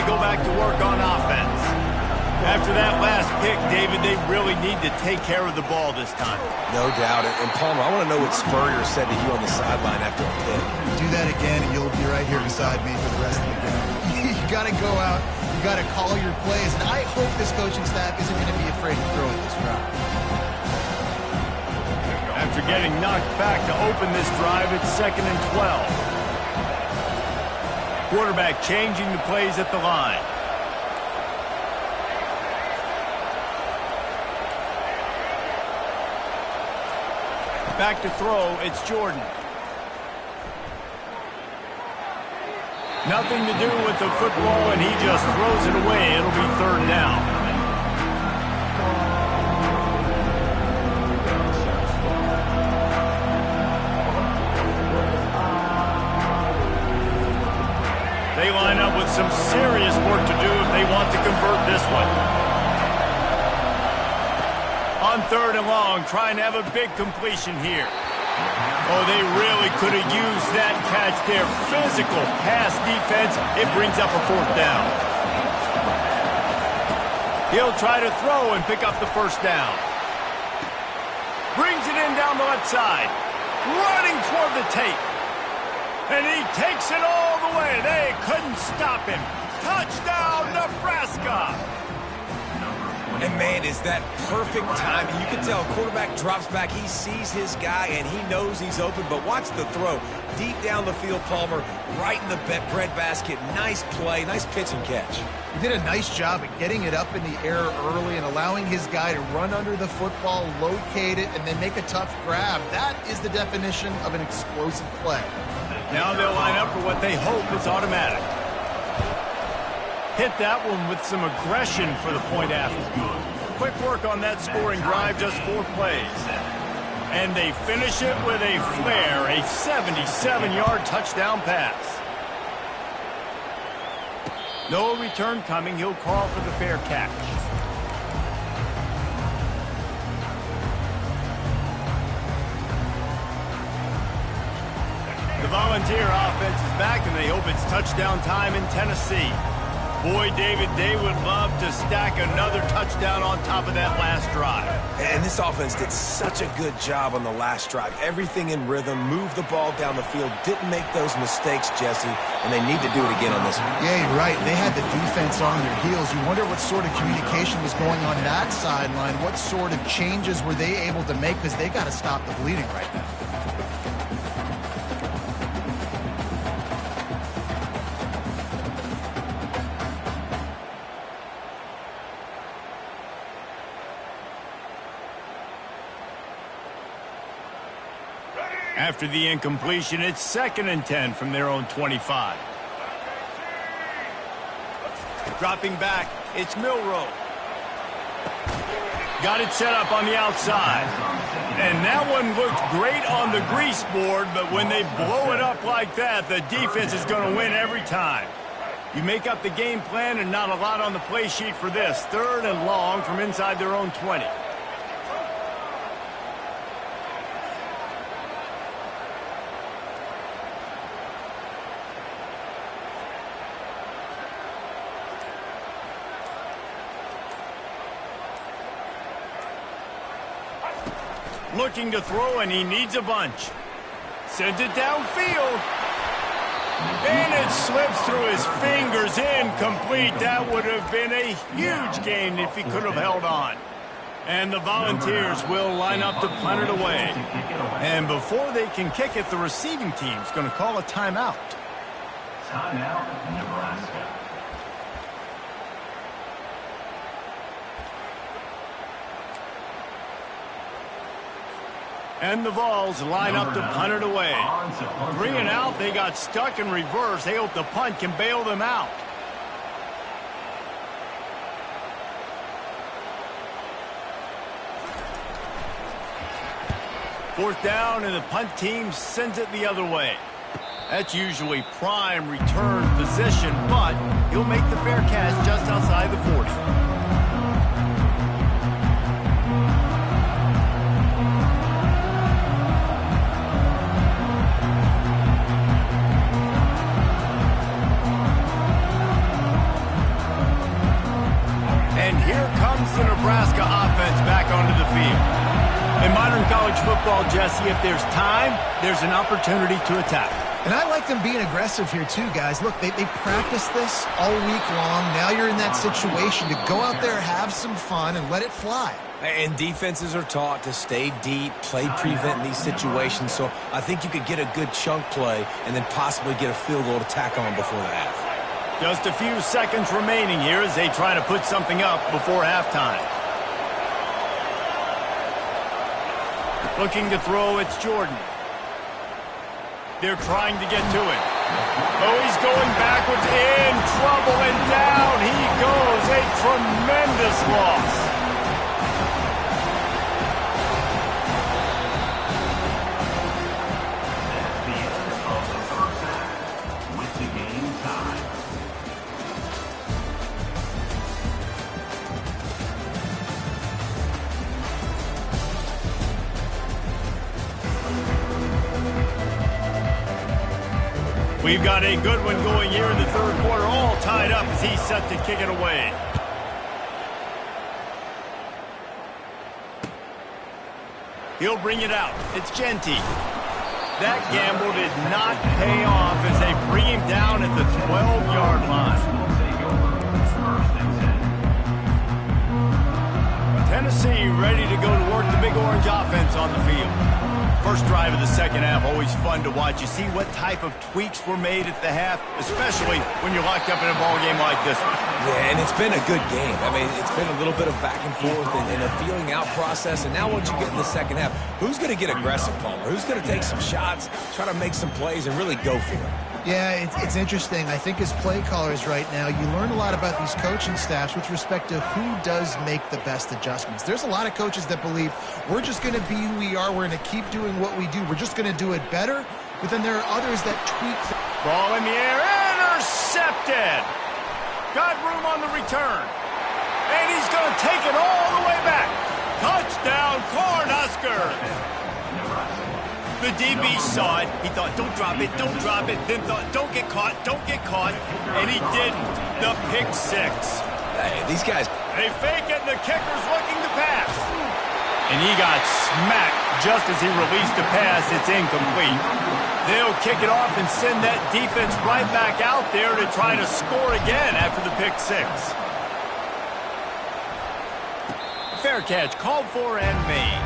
go back to work on offense. After that last pick, David, they really need to take care of the ball this time. No doubt. And Palmer, I want to know what Spurrier said to you on the sideline after a pick. Do that again, and you'll be right here beside me for the rest of the game. You got to go out. You got to call your plays. And I hope this coaching staff isn't going to be afraid to throw it this route. After getting knocked back to open this drive, it's 2nd and 12. Quarterback changing the plays at the line. Back to throw, it's Jordan. Nothing to do with the football, and he just throws it away. It'll be 3rd down. They line up with some serious work to do if they want to convert this one. On 3rd and long, trying to have a big completion here. Oh, they really could have used that catch there. Physical pass defense. It brings up a 4th down. He'll try to throw and pick up the 1st down. Brings it in down the left side. Running toward the tape. And he takes it all the way. They couldn't stop him. Touchdown, Nebraska! And, man, is that perfect timing. You can tell quarterback drops back. He sees his guy, and he knows he's open. But watch the throw. Deep down the field, Palmer, right in the breadbasket. Nice play, nice pitch and catch. He did a nice job at getting it up in the air early and allowing his guy to run under the football, locate it, and then make a tough grab. That is the definition of an explosive play. Now they'll line up for what they hope is automatic. Hit that one with some aggression for the point after. Quick work on that scoring drive, just 4 plays. And they finish it with a flair, a 77-yard touchdown pass. No return coming. He'll call for the fair catch. The Volunteer offense is back, and they hope it's touchdown time in Tennessee. Boy, David, they would love to stack another touchdown on top of that last drive. And this offense did such a good job on the last drive. Everything in rhythm, moved the ball down the field, didn't make those mistakes, Jesse, and they need to do it again on this one. Yeah, you're right. They had the defense on their heels. You wonder what sort of communication was going on that sideline. What sort of changes were they able to make, because they got to stop the bleeding right now. After the incompletion, it's 2nd and 10 from their own 25. Dropping back, it's Milroe. Got it set up on the outside. And that one looked great on the grease board, but when they blow it up like that, the defense is going to win every time. You make up the game plan and not a lot on the play sheet for this. 3rd and long from inside their own 20. Looking to throw, and he needs a bunch. Sends it downfield. And it slips through his fingers, incomplete. That would have been a huge gain if he could have held on. And the Volunteers will line up to punt it away. And before they can kick it, the receiving team's going to call a timeout. Timeout, Nebraska. And the Vols line up to punt it away. 3 and out, they got stuck in reverse. They hope the punt can bail them out. Fourth down, and the punt team sends it the other way. That's usually prime return position, but he'll make the fair catch just outside the 40. here comes the Nebraska offense back onto the field. In modern college football, Jesse, if there's time, there's an opportunity to attack. And I like them being aggressive here too, guys. Look, they practice this all week long. Now you're in that situation to go out there, have some fun, and let it fly. And defenses are taught to stay deep, play prevent in these situations. So I think you could get a good chunk play and then possibly get a field goal to tack on before the half. Just a few seconds remaining here as they try to put something up before halftime. Looking to throw, it's Jordan. They're trying to get to it. Oh, he's going backwards, in trouble, and down he goes. A tremendous loss. That's the end of the first half with the game tied. We've got a good one going here in the third quarter, all tied up as he's set to kick it away. He'll bring it out. It's Genty. That gamble did not pay off as they bring him down at the 12-yard line. Tennessee ready to go to work the Big Orange offense on the field. First drive of the second half, always fun to watch. You see what type of tweaks were made at the half, especially when you're locked up in a ball game like this one. Yeah, and it's been a good game. I mean, it's been a little bit of back and forth and a feeling out process. And now once you get in the second half, who's going to get aggressive, Palmer? Who's going to take some shots, try to make some plays, and really go for it? Yeah, it's interesting. I think as play callers right now, you learn a lot about these coaching staffs with respect to who does make the best adjustments. There's a lot of coaches that believe we're just going to be who we are. We're going to keep doing what we do. We're just going to do it better. But then there are others that tweak. Ball in the air, intercepted. Got room on the return. And he's going to take it all the way back. Touchdown, Cornhuskers. The DB saw it. He thought, don't drop it, don't drop it. Then thought, don't get caught, don't get caught. And he didn't. The pick six. Hey, these guys. They fake it, and the kicker's looking to pass. And he got smacked just as he released the pass. It's incomplete. They'll kick it off and send that defense right back out there to try to score again after the pick six. Fair catch, called for and made.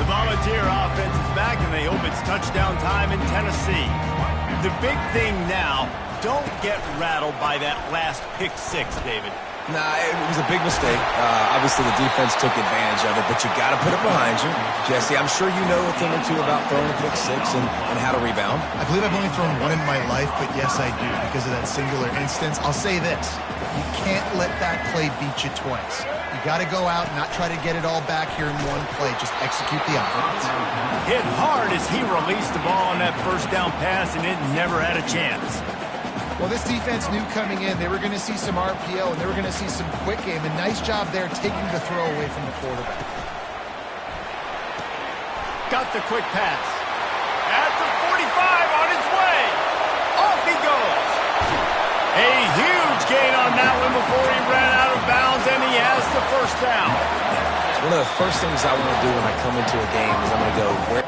The Volunteer offense is back, and they hope it's touchdown time in Tennessee. The big thing now, don't get rattled by that last pick six, David. Nah, it was a big mistake. Obviously, the defense took advantage of it, but you got to put it behind you. Jesse, I'm sure you know a thing or two about throwing a pick six and how to rebound. I believe I've only thrown one in my life, but yes, I do because of that singular instance. I'll say this. You can't let that play beat you twice. You got to go out and not try to get it all back here in one play. Just execute the offense. Hit hard as he released the ball on that first down pass, and it never had a chance. Well, this defense knew coming in they were going to see some RPO and they were going to see some quick game. And nice job there taking the throw away from the quarterback. Got the quick pass. At the 45 on his way. Off he goes. A huge gain on that one before he ran out of bounds, and he has the first down. One of the first things I want to do when I come into a game is I'm going to go, where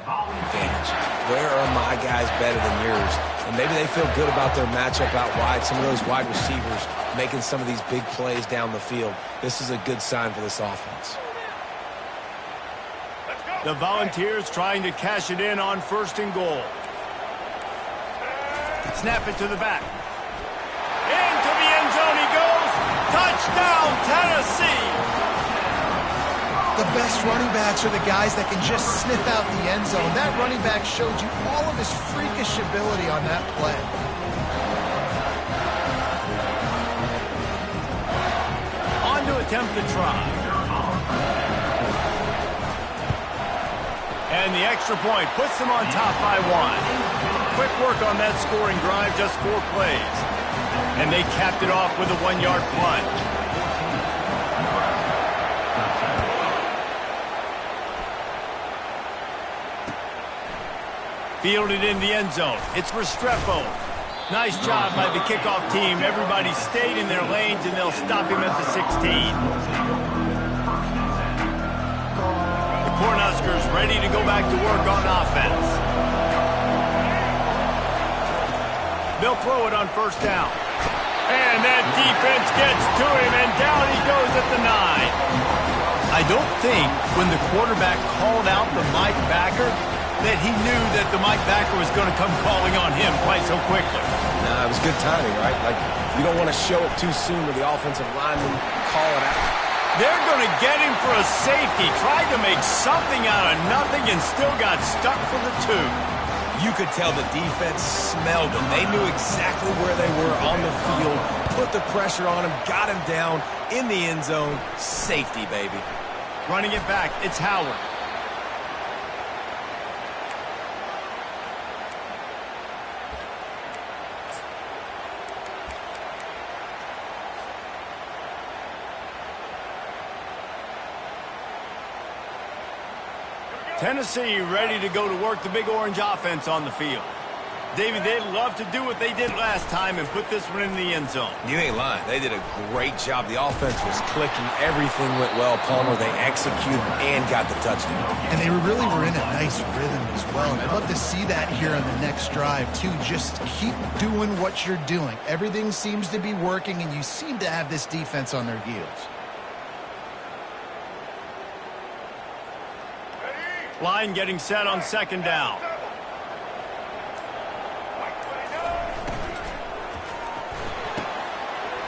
advantage. Where are my guys better than yours? And maybe they feel good about their matchup out wide. Some of those wide receivers making some of these big plays down the field. This is a good sign for this offense. The Volunteers trying to cash it in on first and goal. Snap it to the back. Into the end zone he goes. Touchdown, Tennessee! The best running backs are the guys that can just sniff out the end zone. That running back showed you all of his freakish ability on that play. On to attempt the try. And the extra point puts them on top by one. Quick work on that scoring drive, just 4 plays. And they capped it off with a 1-yard plunge. Fielded in the end zone. It's Restrepo. Nice job by the kickoff team. Everybody stayed in their lanes, and they'll stop him at the 16. The Cornhuskers ready to go back to work on offense. They'll throw it on first down. And that defense gets to him, and down he goes at the 9. I don't think when the quarterback called out the Mike backer that he knew that the Mike backer was going to come calling on him quite so quickly. Nah, it was good timing, right? Like, you don't want to show it too soon to the offensive lineman, call it out. They're going to get him for a safety. Tried to make something out of nothing and still got stuck for the 2. You could tell the defense smelled him. They knew exactly where they were on the field, put the pressure on him, got him down in the end zone. Safety, baby. Running it back, it's Howard. Tennessee ready to go to work the Big Orange offense on the field. David, they'd love to do what they did last time and put this one in the end zone. You ain't lying. They did a great job. The offense was clicking. Everything went well, Palmer. They executed and got the touchdown. And they really were in a nice rhythm as well. And I'd love to see that here on the next drive, too. Just keep doing what you're doing. Everything seems to be working, and you seem to have this defense on their heels. Line getting set on second down.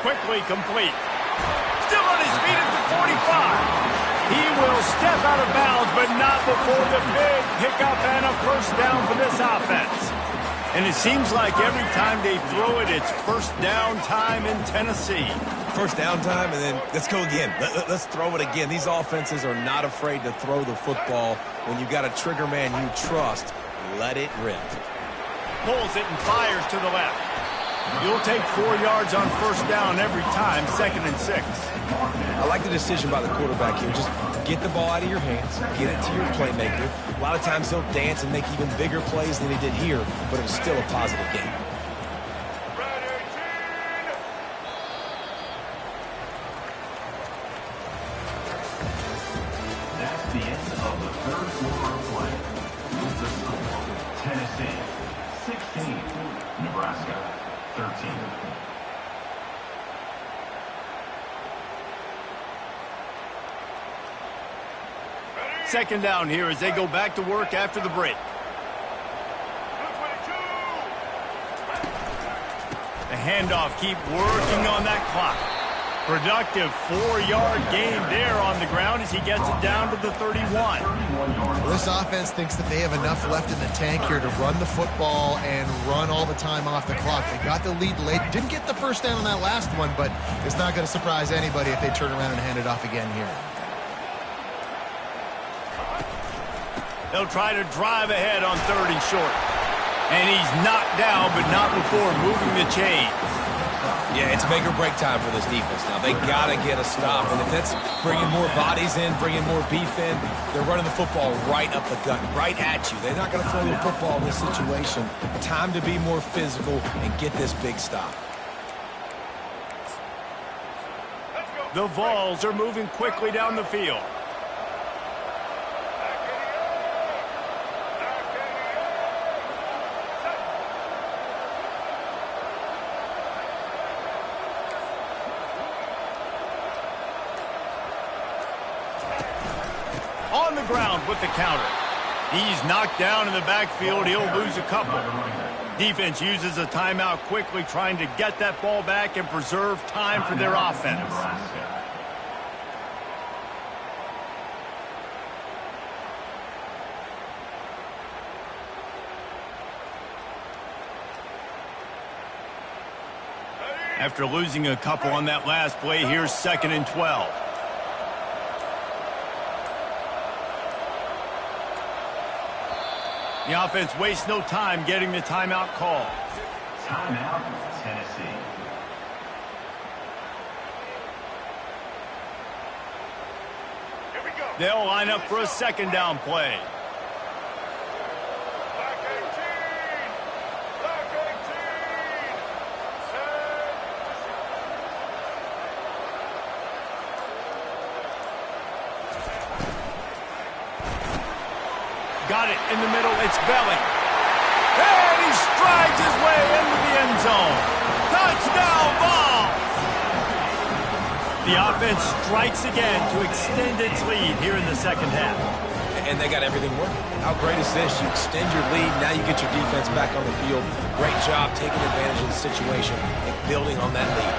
Quickly complete. Still on his feet at the 45. He will step out of bounds, but not before the big pickup and a first down for this offense. And it seems like every time they throw it, it's first down time in Tennessee. First down time, and then let's go again. Let's throw it again. These offenses are not afraid to throw the football. When you've got a trigger man you trust, let it rip. Pulls it and fires to the left. You'll take 4 yards on first down every time, 2nd and 6. I like the decision by the quarterback here. Just get the ball out of your hands, get it to your playmaker. A lot of times he'll dance and make even bigger plays than he did here, but it was still a positive game. That's the end of the third quarter of play. With the score, Tennessee 16, Nebraska 13. Second down here as they go back to work after the break. The handoff, keep working on that clock. Productive 4-yard gain there on the ground as he gets it down to the 31. Well, this offense thinks that they have enough left in the tank here to run the football and run all the time off the clock. They got the lead late. Didn't get the first down on that last one, but it's not going to surprise anybody if they turn around and hand it off again here. They'll try to drive ahead on 3rd and short. And he's knocked down, but not before moving the chains. Yeah, it's make or break time for this defense now. They got to get a stop. And if that's bringing more bodies in, bringing more beef in, they're running the football right up the gut, right at you. They're not going to throw the football in this situation. Time to be more physical and get this big stop. The Vols are moving quickly down the field. On the ground with the counter. He's knocked down in the backfield. He'll lose a couple. Defense uses a timeout quickly, trying to get that ball back and preserve time for their offense. After losing a couple on that last play, here's 2nd and 12. The offense wastes no time getting the timeout call. Timeout, Tennessee. They'll line up for a 2nd down play. got it in the middle. It's Belly. And he strides his way into the end zone. Touchdown ball! The offense strikes again to extend its lead here in the second half. And they got everything working. How great is this? You extend your lead, now you get your defense back on the field. Great job taking advantage of the situation and building on that lead.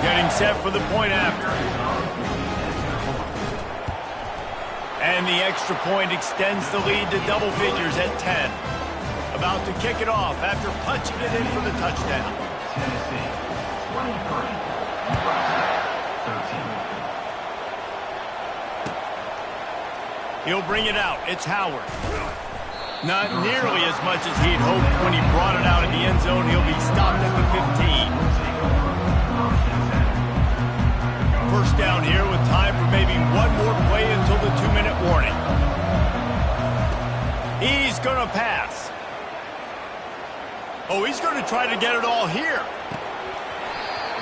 Getting set for the point after. And the extra point extends the lead to double figures at 10. About to kick it off after punching it in for the touchdown. Tennessee, 23. Nebraska, 13. He'll bring it out. It's Howard. Not nearly as much as he'd hoped when he brought it out in the end zone. He'll be stopped at the 15. First down here with time for maybe one more play until the 2-minute warning. He's going to pass. Oh, he's going to try to get it all here.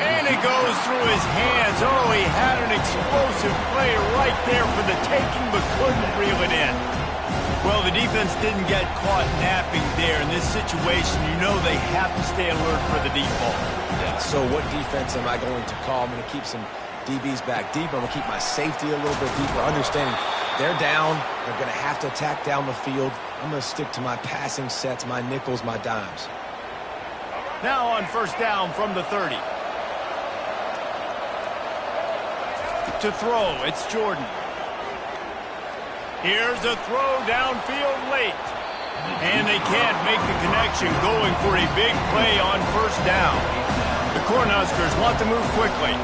And it goes through his hands. Oh, he had an explosive play right there for the taking, but couldn't reel it in. Well, the defense didn't get caught napping there. In this situation, you know they have to stay alert for the deep ball. Yeah, so what defense am I going to call? I'm going to keep some DBs back deep. I'm going to keep my safety a little bit deeper, understanding they're down. They're going to have to attack down the field. I'm going to stick to my passing sets, my nickels, my dimes. Now on first down from the 30. To throw, it's Jordan. Here's a throw downfield late. And they can't make the connection, going for a big play on first down. The Cornhuskers want to move quickly.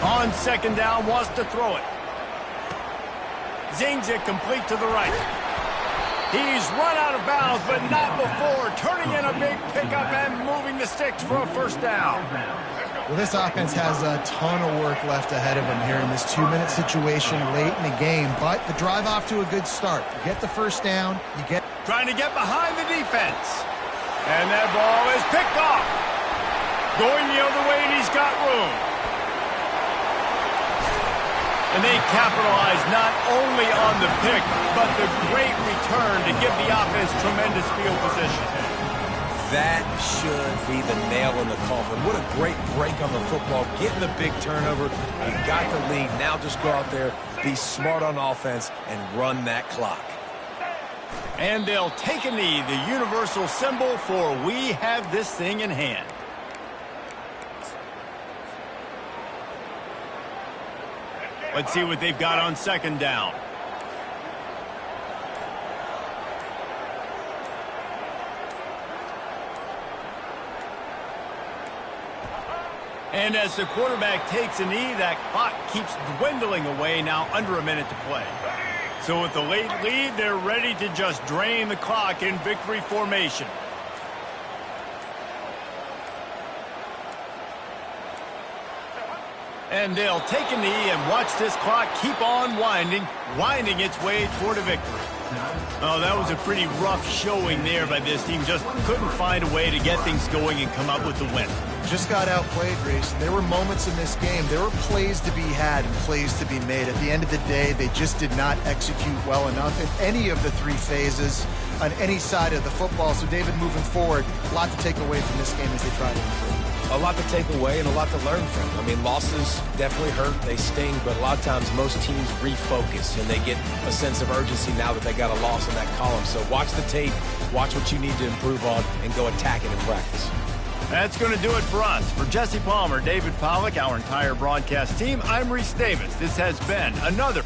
On second down, wants to throw it. Zings it complete to the right. He's run out of bounds, but not before turning in a big pickup and moving the sticks for a first down. Well, this offense has a ton of work left ahead of them here in this 2-minute situation late in the game, but the drive off to a good start. You get the first down, you get... Trying to get behind the defense. And that ball is picked off. Going the other way, and he's got room. And they capitalize not only on the pick, but the great return to give the offense tremendous field position. That should be the nail in the coffin. What a great break on the football. Getting the big turnover. You got the lead. Now just go out there, be smart on offense, and run that clock. And they'll take a knee, the universal symbol for we have this thing in hand. Let's see what they've got on second down. And as the quarterback takes a knee, that clock keeps dwindling away, now under a minute to play. So with the late lead, they're ready to just drain the clock in victory formation. And they'll take a knee and watch this clock keep on winding its way toward a victory. Oh, that was a pretty rough showing there by this team. Just couldn't find a way to get things going and come up with the win. Just got outplayed, Grayson. There were moments in this game. There were plays to be had and plays to be made. At the end of the day, they just did not execute well enough in any of the three phases on any side of the football. So, David, moving forward, a lot to take away from this game as they try to improve. A lot to take away and a lot to learn from. I mean, losses definitely hurt, they sting, but a lot of times most teams refocus and they get a sense of urgency now that they got a loss in that column. So watch the tape, watch what you need to improve on, and go attack it in practice. That's going to do it for us. For Jesse Palmer, David Pollack, our entire broadcast team, I'm Reese Davis. This has been another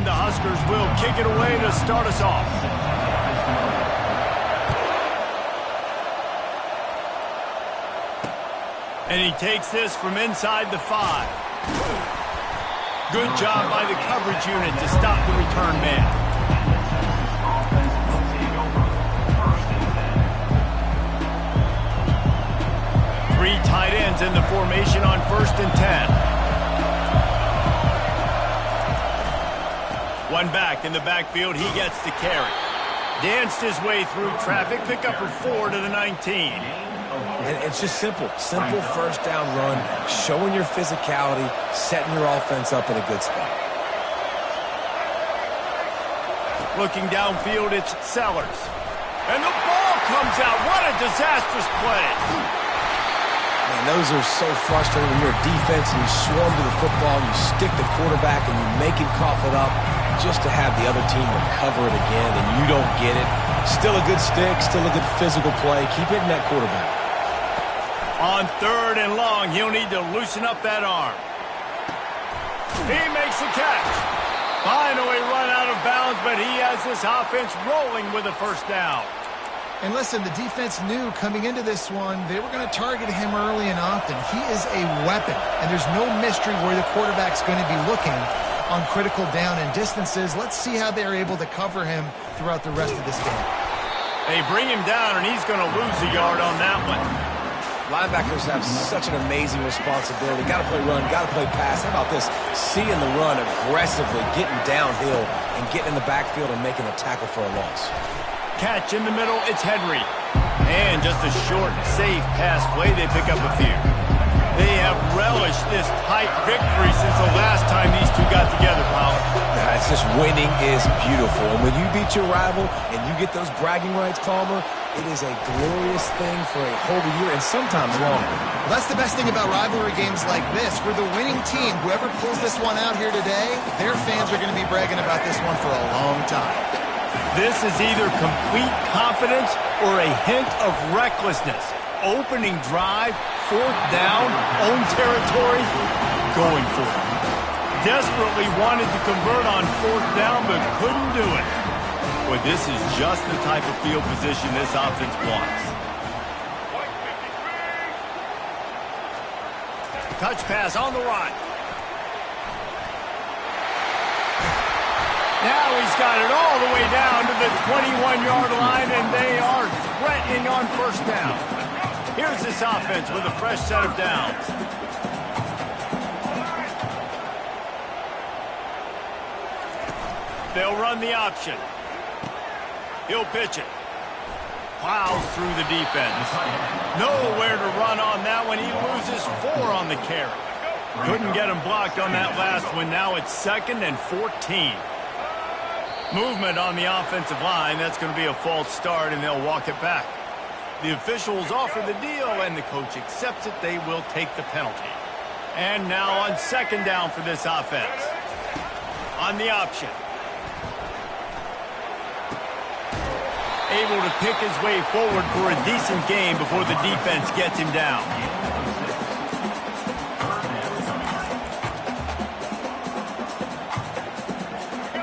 And the Huskers will kick it away to start us off. And he takes this from inside the 5. Good job by the coverage unit to stop the return man. Three tight ends in the formation on 1st and 10. One back in the backfield, he gets the carry. Danced his way through traffic, pick up a 4 to the 19. And it's just simple. Simple first down run, showing your physicality, setting your offense up in a good spot. Looking downfield, it's Sellers. And the ball comes out. What a disastrous play. Man, those are so frustrating when you're a defense and you swarm to the football, and you stick the quarterback and you make him cough it up just to have the other team recover it again and you don't get it. Still a good stick, still a good physical play. Keep hitting that quarterback. On 3rd and long, he'll need to loosen up that arm. He makes the catch. Finally run out of bounds, but he has this offense rolling with a first down. And listen, the defense knew coming into this one, they were going to target him early and often. He is a weapon, and there's no mystery where the quarterback's going to be looking on critical down and distances. Let's see how they're able to cover him throughout the rest of this game. They bring him down, and he's going to lose a yard on that one. Linebackers have such an amazing responsibility. Got to play run, got to play pass. How about this? Seeing the run aggressively, getting downhill, and getting in the backfield and making a tackle for a loss. Catch in the middle, it's Henry. And just a short, safe pass play, they pick up a few. They have relished this tight victory since the last time these two got together, Powell. It's just winning is beautiful. And when you beat your rival and you get those bragging rights, Palmer, it is a glorious thing for a whole year and sometimes longer. Well, that's the best thing about rivalry games like this. For the winning team, whoever pulls this one out here today, their fans are going to be bragging about this one for a long time. This is either complete confidence or a hint of recklessness. Opening drive, 4th down, own territory, going for it. Desperately wanted to convert on 4th down, but couldn't do it. Boy, this is just the type of field position this offense wants. Touch pass on the run. Now he's got it all the way down to the 21-yard line, and they are threatening on 1st down. Here's this offense with a fresh set of downs. They'll run the option. He'll pitch it. Plows through the defense. Nowhere to run on that one. He loses 4 on the carry. Couldn't get him blocked on that last one. Now it's 2nd and 14. Movement on the offensive line. That's going to be a false start, and they'll walk it back. The officials offer the deal, and the coach accepts it. They will take the penalty. And now on 2nd down for this offense. On the option. Able to pick his way forward for a decent game before the defense gets him down.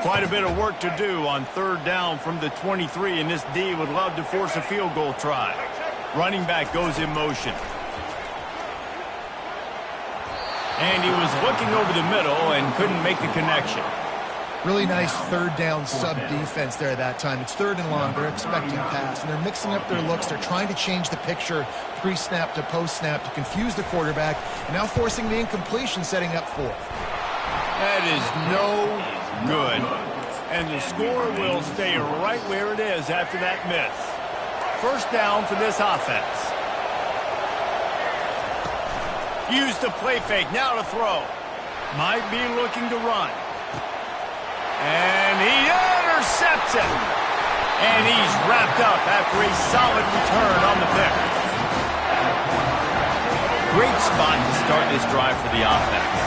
Quite a bit of work to do on 3rd down from the 23, and this D would love to force a field goal try. Running back goes in motion. And he was looking over the middle and couldn't make the connection. Really nice 3rd down sub-defense there that time. It's 3rd and long. They're expecting pass, and they're mixing up their looks. They're trying to change the picture pre-snap to post-snap to confuse the quarterback, and now forcing the incompletion, setting up 4th. That is no good. And the score will stay right where it is after that miss. 1st down for this offense. Used the play fake, now to throw. Might be looking to run. And he intercepts it. And he's wrapped up after a solid return on the pick. Great spot to start this drive for the offense.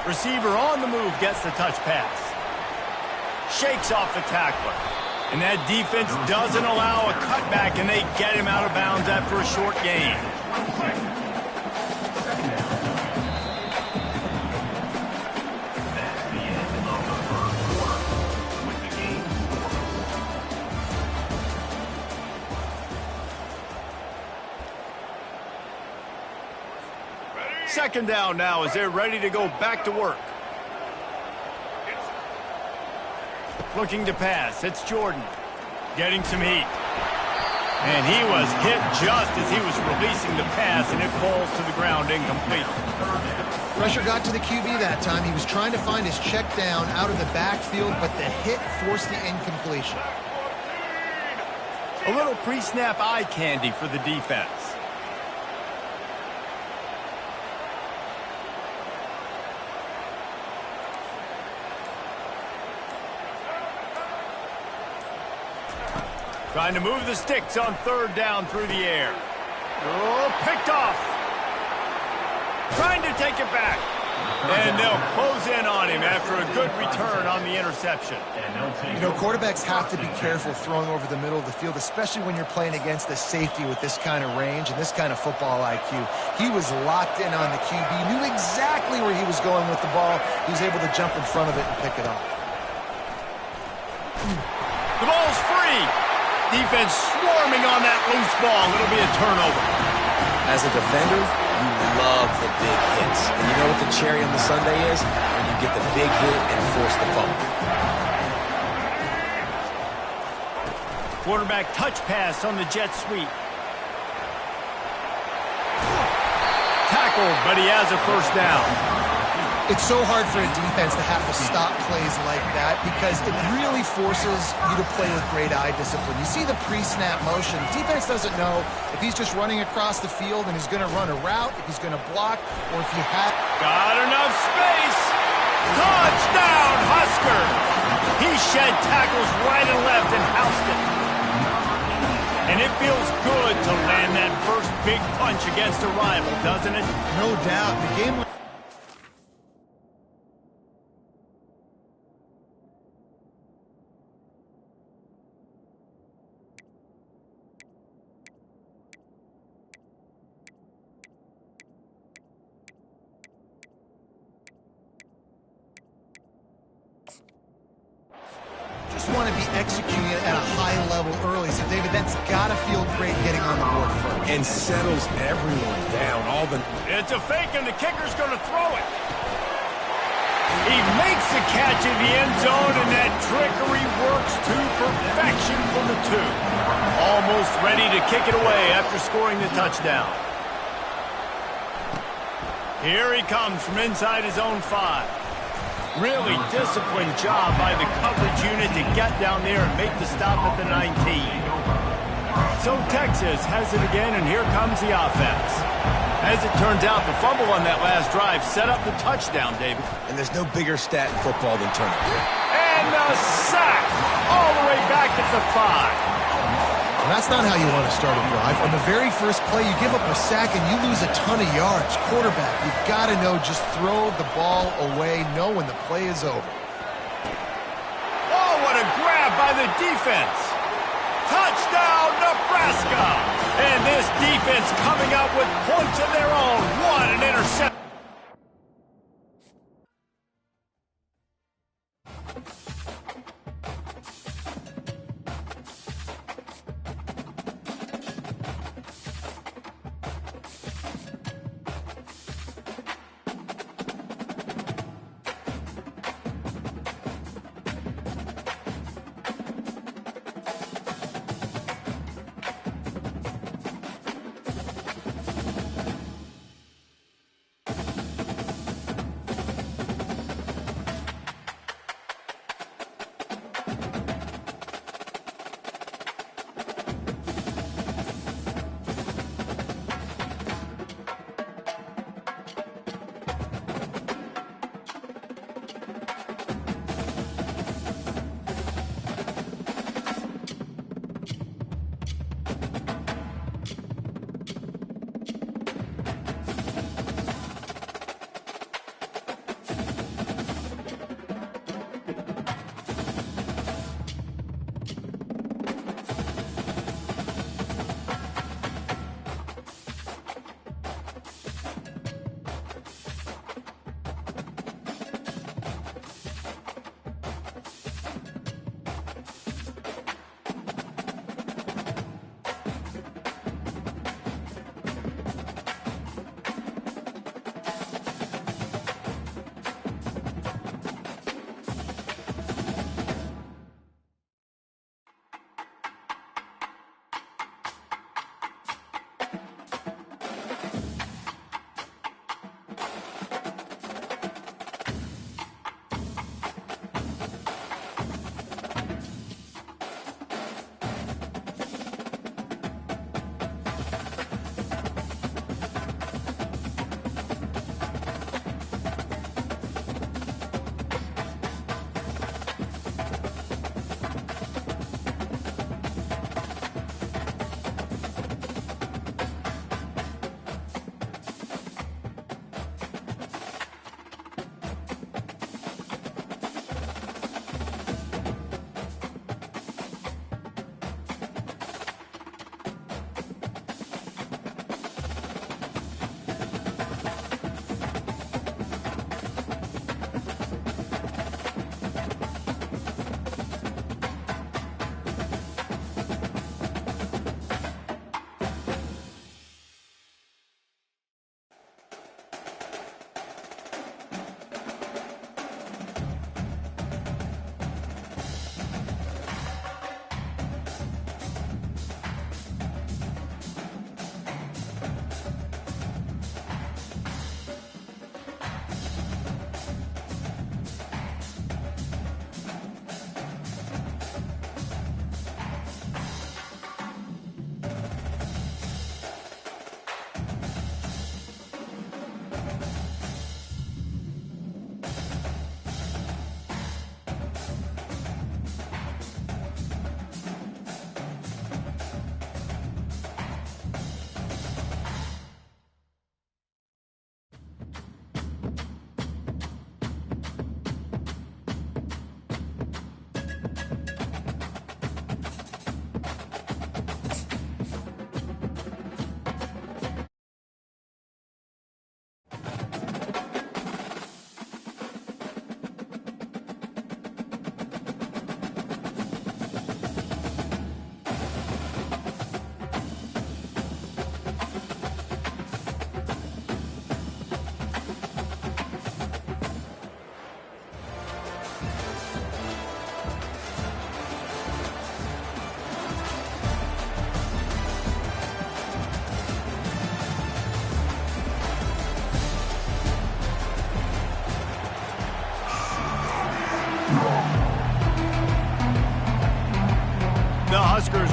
Receiver on the move gets the touch pass. Shakes off the tackler. And that defense doesn't allow a cutback, and they get him out of bounds after a short gain. Second down now as they're ready to go back to work. Looking to pass. It's Jordan. Getting some heat. And he was hit just as he was releasing the pass, and it falls to the ground incomplete. Pressure got to the QB that time. He was trying to find his check down out of the backfield, but the hit forced the incompletion. A little pre-snap eye candy for the defense. Trying to move the sticks on third down through the air. Oh, picked off. Trying to take it back. And they'll close in on him after a good return on the interception. You know, quarterbacks have to be careful throwing over the middle of the field, especially when you're playing against a safety with this kind of range and this kind of football IQ. He was locked in on the QB, knew exactly where he was going with the ball. He was able to jump in front of it and pick it up. The ball's free. Defense swarming on that loose ball. It'll be a turnover. As a defender, you love the big hits. And you know what the cherry on the sundae is? When you get the big hit and force the fumble. Quarterback touch pass on the jet sweep. Tackled, but he has a first down. It's so hard for a defense to have to stop plays like that because it really forces you to play with great eye discipline. You see the pre-snap motion. Defense doesn't know if he's just running across the field and he's going to run a route, if he's going to block, or if you have... Got enough space. Touchdown, Huskers. He shed tackles right and left and housed it. And it feels good to land that first big punch against a rival, doesn't it? No doubt. The game... want to be executing it at a high level early. So, David, that's got to feel great getting on the board first. And settles everyone down. It's a fake, and the kicker's going to throw it. He makes the catch in the end zone, and that trickery works to perfection from the 2. Almost ready to kick it away after scoring the touchdown. Here he comes from inside his own 5. Really disciplined job by the coverage unit to get down there and make the stop at the 19. So Texas has it again, and here comes the offense. As it turns out, the fumble on that last drive set up the touchdown, David. And there's no bigger stat in football than turnover. And a sack all the way back at the 5. And that's not how you want to start a drive. On the very first play, you give up a sack and you lose a ton of yards. Quarterback, you've got to know, just throw the ball away, know when the play is over. Oh, what a grab by the defense. Touchdown, Nebraska! And this defense coming up with points of their own. What an interception.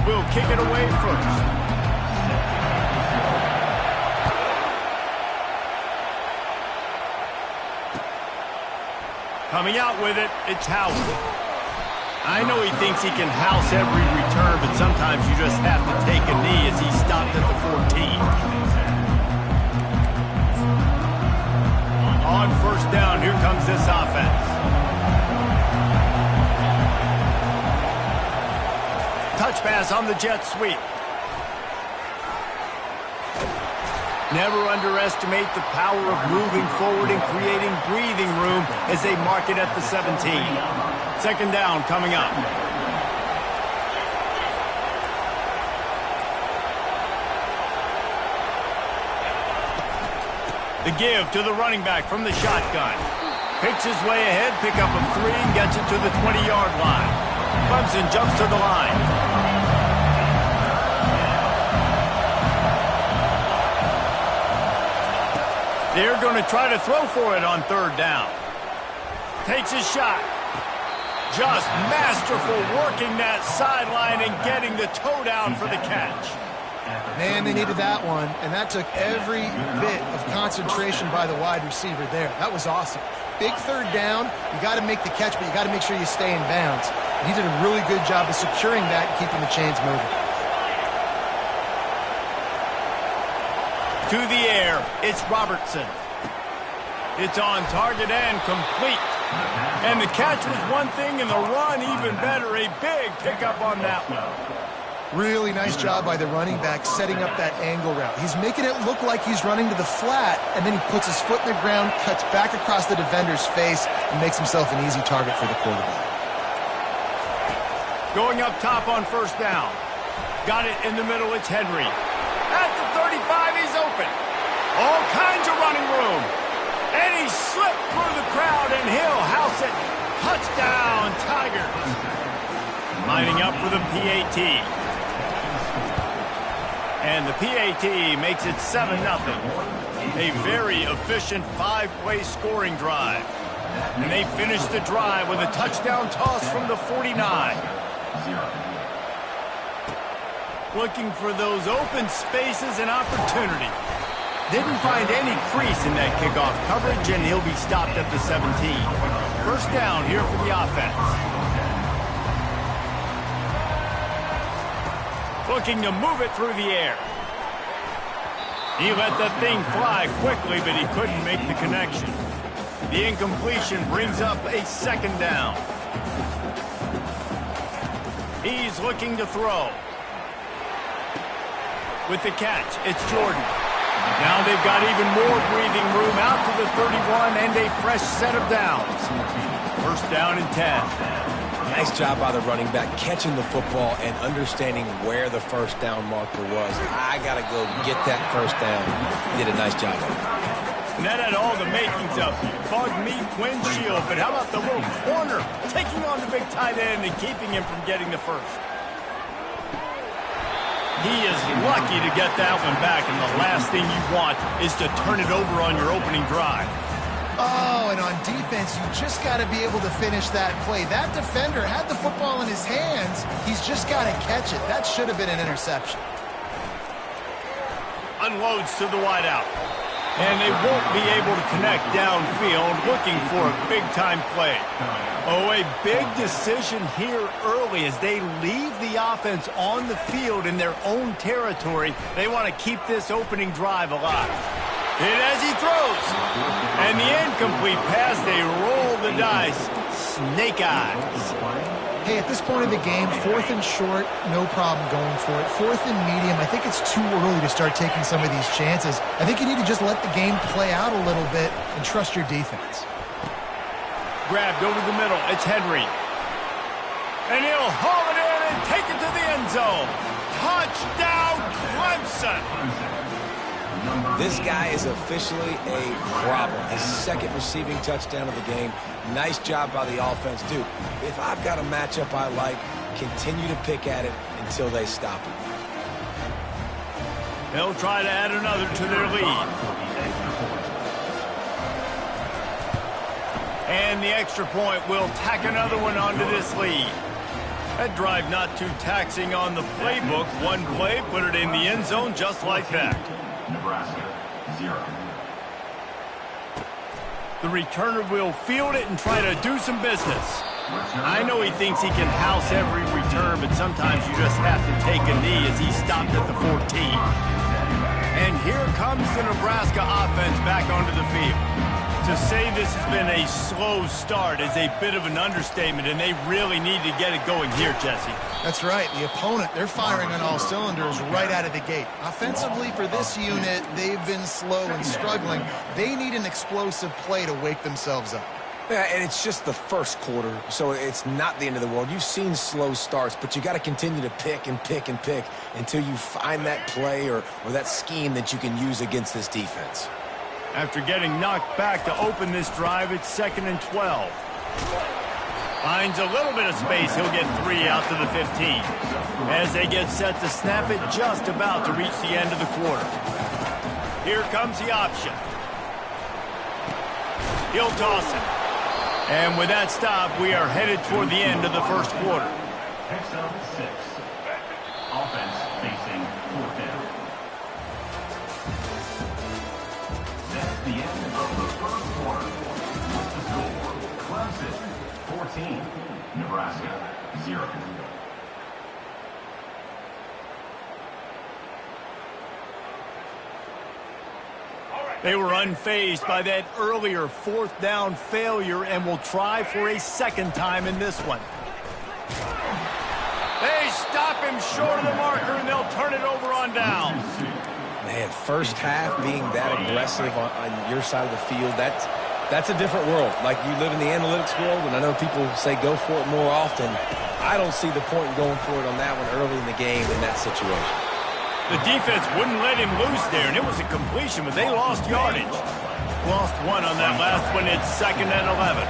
will kick it away first. Coming out with it, it's Howard. I know he thinks he can house every return, but sometimes you just have to take a knee as he stopped at the 14. On first down, here comes this offense. Touch pass on the jet sweep. Never underestimate the power of moving forward and creating breathing room as they mark it at the 17. Second down coming up. The give to the running back from the shotgun. Picks his way ahead, pick up of 3, and gets it to the 20-yard line. Clemson jumps to the line. They're going to try to throw for it on third down. Takes his shot. Just masterful working that sideline and getting the toe down for the catch. Man, they needed that one, and that took every bit of concentration by the wide receiver there. That was awesome. Big third down. You got to make the catch, but you got to make sure you stay in bounds. And he did a really good job of securing that and keeping the chains moving. To the air, it's Robertson. It's on target and complete. And the catch was one thing, and the run even better. A big pickup on that one. Really nice job by the running back setting up that angle route. He's making it look like he's running to the flat, and then he puts his foot in the ground, cuts back across the defender's face, and makes himself an easy target for the quarterback. Going up top on first down. Got it in the middle, it's Henry. At the 35, he's open. All kinds of running room. And he slipped through the crowd, and he'll house it. Touchdown, Tigers. Lining up for the PAT. And the PAT makes it 7-0. A very efficient 5-play scoring drive. And they finish the drive with a touchdown toss from the 49. Looking for those open spaces and opportunity. Didn't find any crease in that kickoff coverage, and he'll be stopped at the 17. First down here for the offense. Looking to move it through the air. He let that thing fly quickly, but he couldn't make the connection. The incompletion brings up a second down. He's looking to throw. With the catch, it's Jordan. Now they've got even more breathing room out to the 31 and a fresh set of downs. First down and 10. Nice job by the running back catching the football and understanding where the first down marker was. I got to go get that first down. Did a nice job of it. And that had all the makings of bug meat windshield, but how about the little corner taking on the big tight end and keeping him from getting the first? He is lucky to get that one back, and the last thing you want is to turn it over on your opening drive. Oh, and on defense, you just got to be able to finish that play. That defender had the football in his hands. He's just got to catch it. That should have been an interception. Unloads to the wideout. And they won't be able to connect downfield, looking for a big-time play. Oh, a big decision here early as they leave the offense on the field in their own territory. They want to keep this opening drive alive. Hit as he throws. And the incomplete pass, they roll the dice. Snake eyes. Hey, at this point of the game, 4th and short, no problem going for it. 4th and medium, I think it's too early to start taking some of these chances. I think you need to just let the game play out a little bit and trust your defense. Grabbed over the middle, it's Henry. And he'll haul it in and take it to the end zone. Touchdown, Clemson. This guy is officially a problem. His second receiving touchdown of the game. Nice job by the offense, too. If I've got a matchup I like, continue to pick at it until they stop him. They'll try to add another to their lead. And the extra point will tack another one onto this lead. That drive not too taxing on the playbook. One play, put it in the end zone just like that. Nebraska, 0. The returner will field it and try to do some business. I know he thinks he can house every return, but sometimes you just have to take a knee as he stopped at the 14. And here comes the Nebraska offense back onto the field. To say this has been a slow start is a bit of an understatement, and they really need to get it going here, Jesse. That's right. The opponent, they're firing on all cylinders right out of the gate. Offensively, for this unit, they've been slow and struggling. They need an explosive play to wake themselves up. Yeah, and it's just the first quarter, so it's not the end of the world. You've seen slow starts, but you got to continue to pick and pick and pick until you find that play or that scheme that you can use against this defense. After getting knocked back to open this drive, it's 2nd and 12. Finds a little bit of space. He'll get 3 out to the 15. As they get set to snap it, just about to reach the end of the quarter. Here comes the option. He'll toss it. And with that stop, we are headed toward the end of the first quarter. XL 6. Offense facing 4th down. That's the end of the first quarter. What's the score? Clemson 14, Nebraska 0. They were unfazed by that earlier 4th down failure and will try for a second time in this one. They stop him short of the marker, and they'll turn it over on downs. Man, first half being that aggressive on your side of the field, that's a different world. Like, you live in the analytics world, and I know people say go for it more often. I don't see the point in going for it on that one early in the game in that situation. The defense wouldn't let him loose there, and it was a completion, but they lost yardage. Lost 1 on that last one. It's 2nd and 11.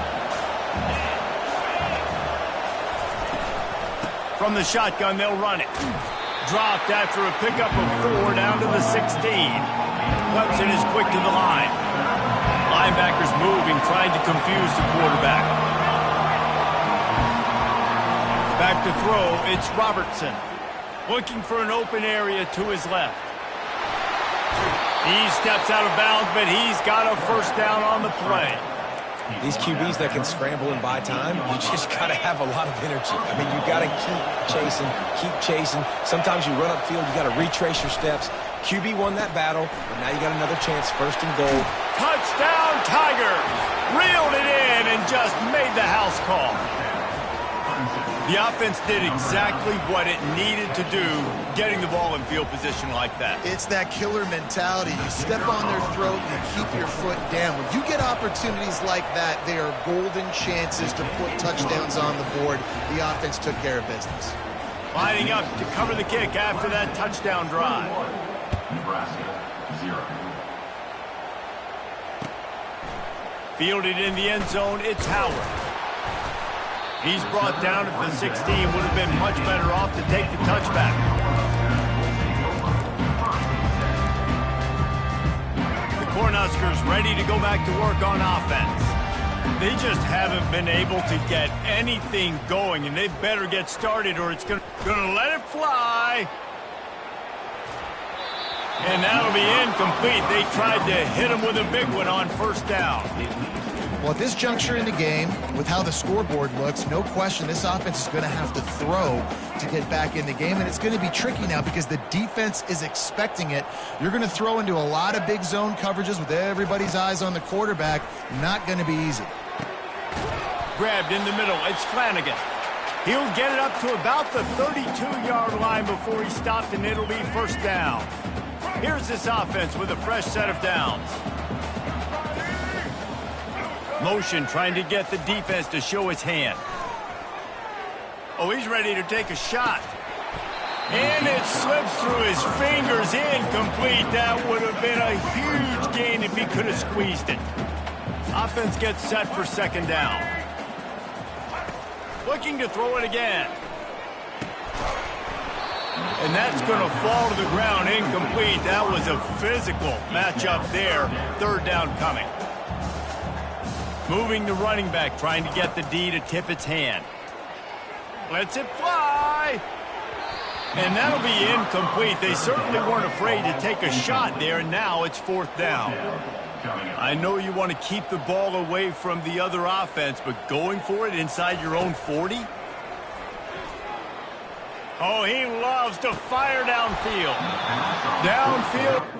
From the shotgun, they'll run it. Dropped after a pickup of 4 down to the 16. Clemson is quick to the line. Linebackers moving, trying to confuse the quarterback. Back to throw, it's Robertson. Looking for an open area to his left. He steps out of bounds, but he's got a first down on the play. These QBs that can scramble and buy time, you just got to have a lot of energy. I mean, you got to keep chasing. Sometimes you run upfield, you got to retrace your steps. QB won that battle, but now you got another chance, 1st and goal. Touchdown, Tigers! Reeled it in and just made the house call. The offense did exactly what it needed to do, getting the ball in field position like that. It's that killer mentality. You step on their throat, you keep your foot down. When you get opportunities like that, they are golden chances to put touchdowns on the board. The offense took care of business. Lining up to cover the kick after that touchdown drive. Nebraska 0. Fielded in the end zone, it's Howard. He's brought down at the 16. Would have been much better off to take the touchback. The Cornhuskers ready to go back to work on offense. They just haven't been able to get anything going, and they better get started or it's going to let it fly. And that'll be incomplete. They tried to hit him with a big one on 1st down. Well, at this juncture in the game, with how the scoreboard looks, no question this offense is going to have to throw to get back in the game, and it's going to be tricky now because the defense is expecting it. You're going to throw into a lot of big zone coverages with everybody's eyes on the quarterback. Not going to be easy. Grabbed in the middle, it's Flanagan. He'll get it up to about the 32-yard line before he stopped, and it'll be 1st down. Here's this offense with a fresh set of downs. Motion trying to get the defense to show his hand. Oh, he's ready to take a shot. And it slips through his fingers, incomplete. That would have been a huge gain if he could have squeezed it. Offense gets set for 2nd down. Looking to throw it again. And that's going to fall to the ground, incomplete. That was a physical matchup there. 3rd down coming. Moving the running back, trying to get the D to tip its hand. Lets it fly. And that'll be incomplete. They certainly weren't afraid to take a shot there, and now it's 4th down. I know you want to keep the ball away from the other offense, but going for it inside your own 40? Oh, he loves to fire downfield. Downfield.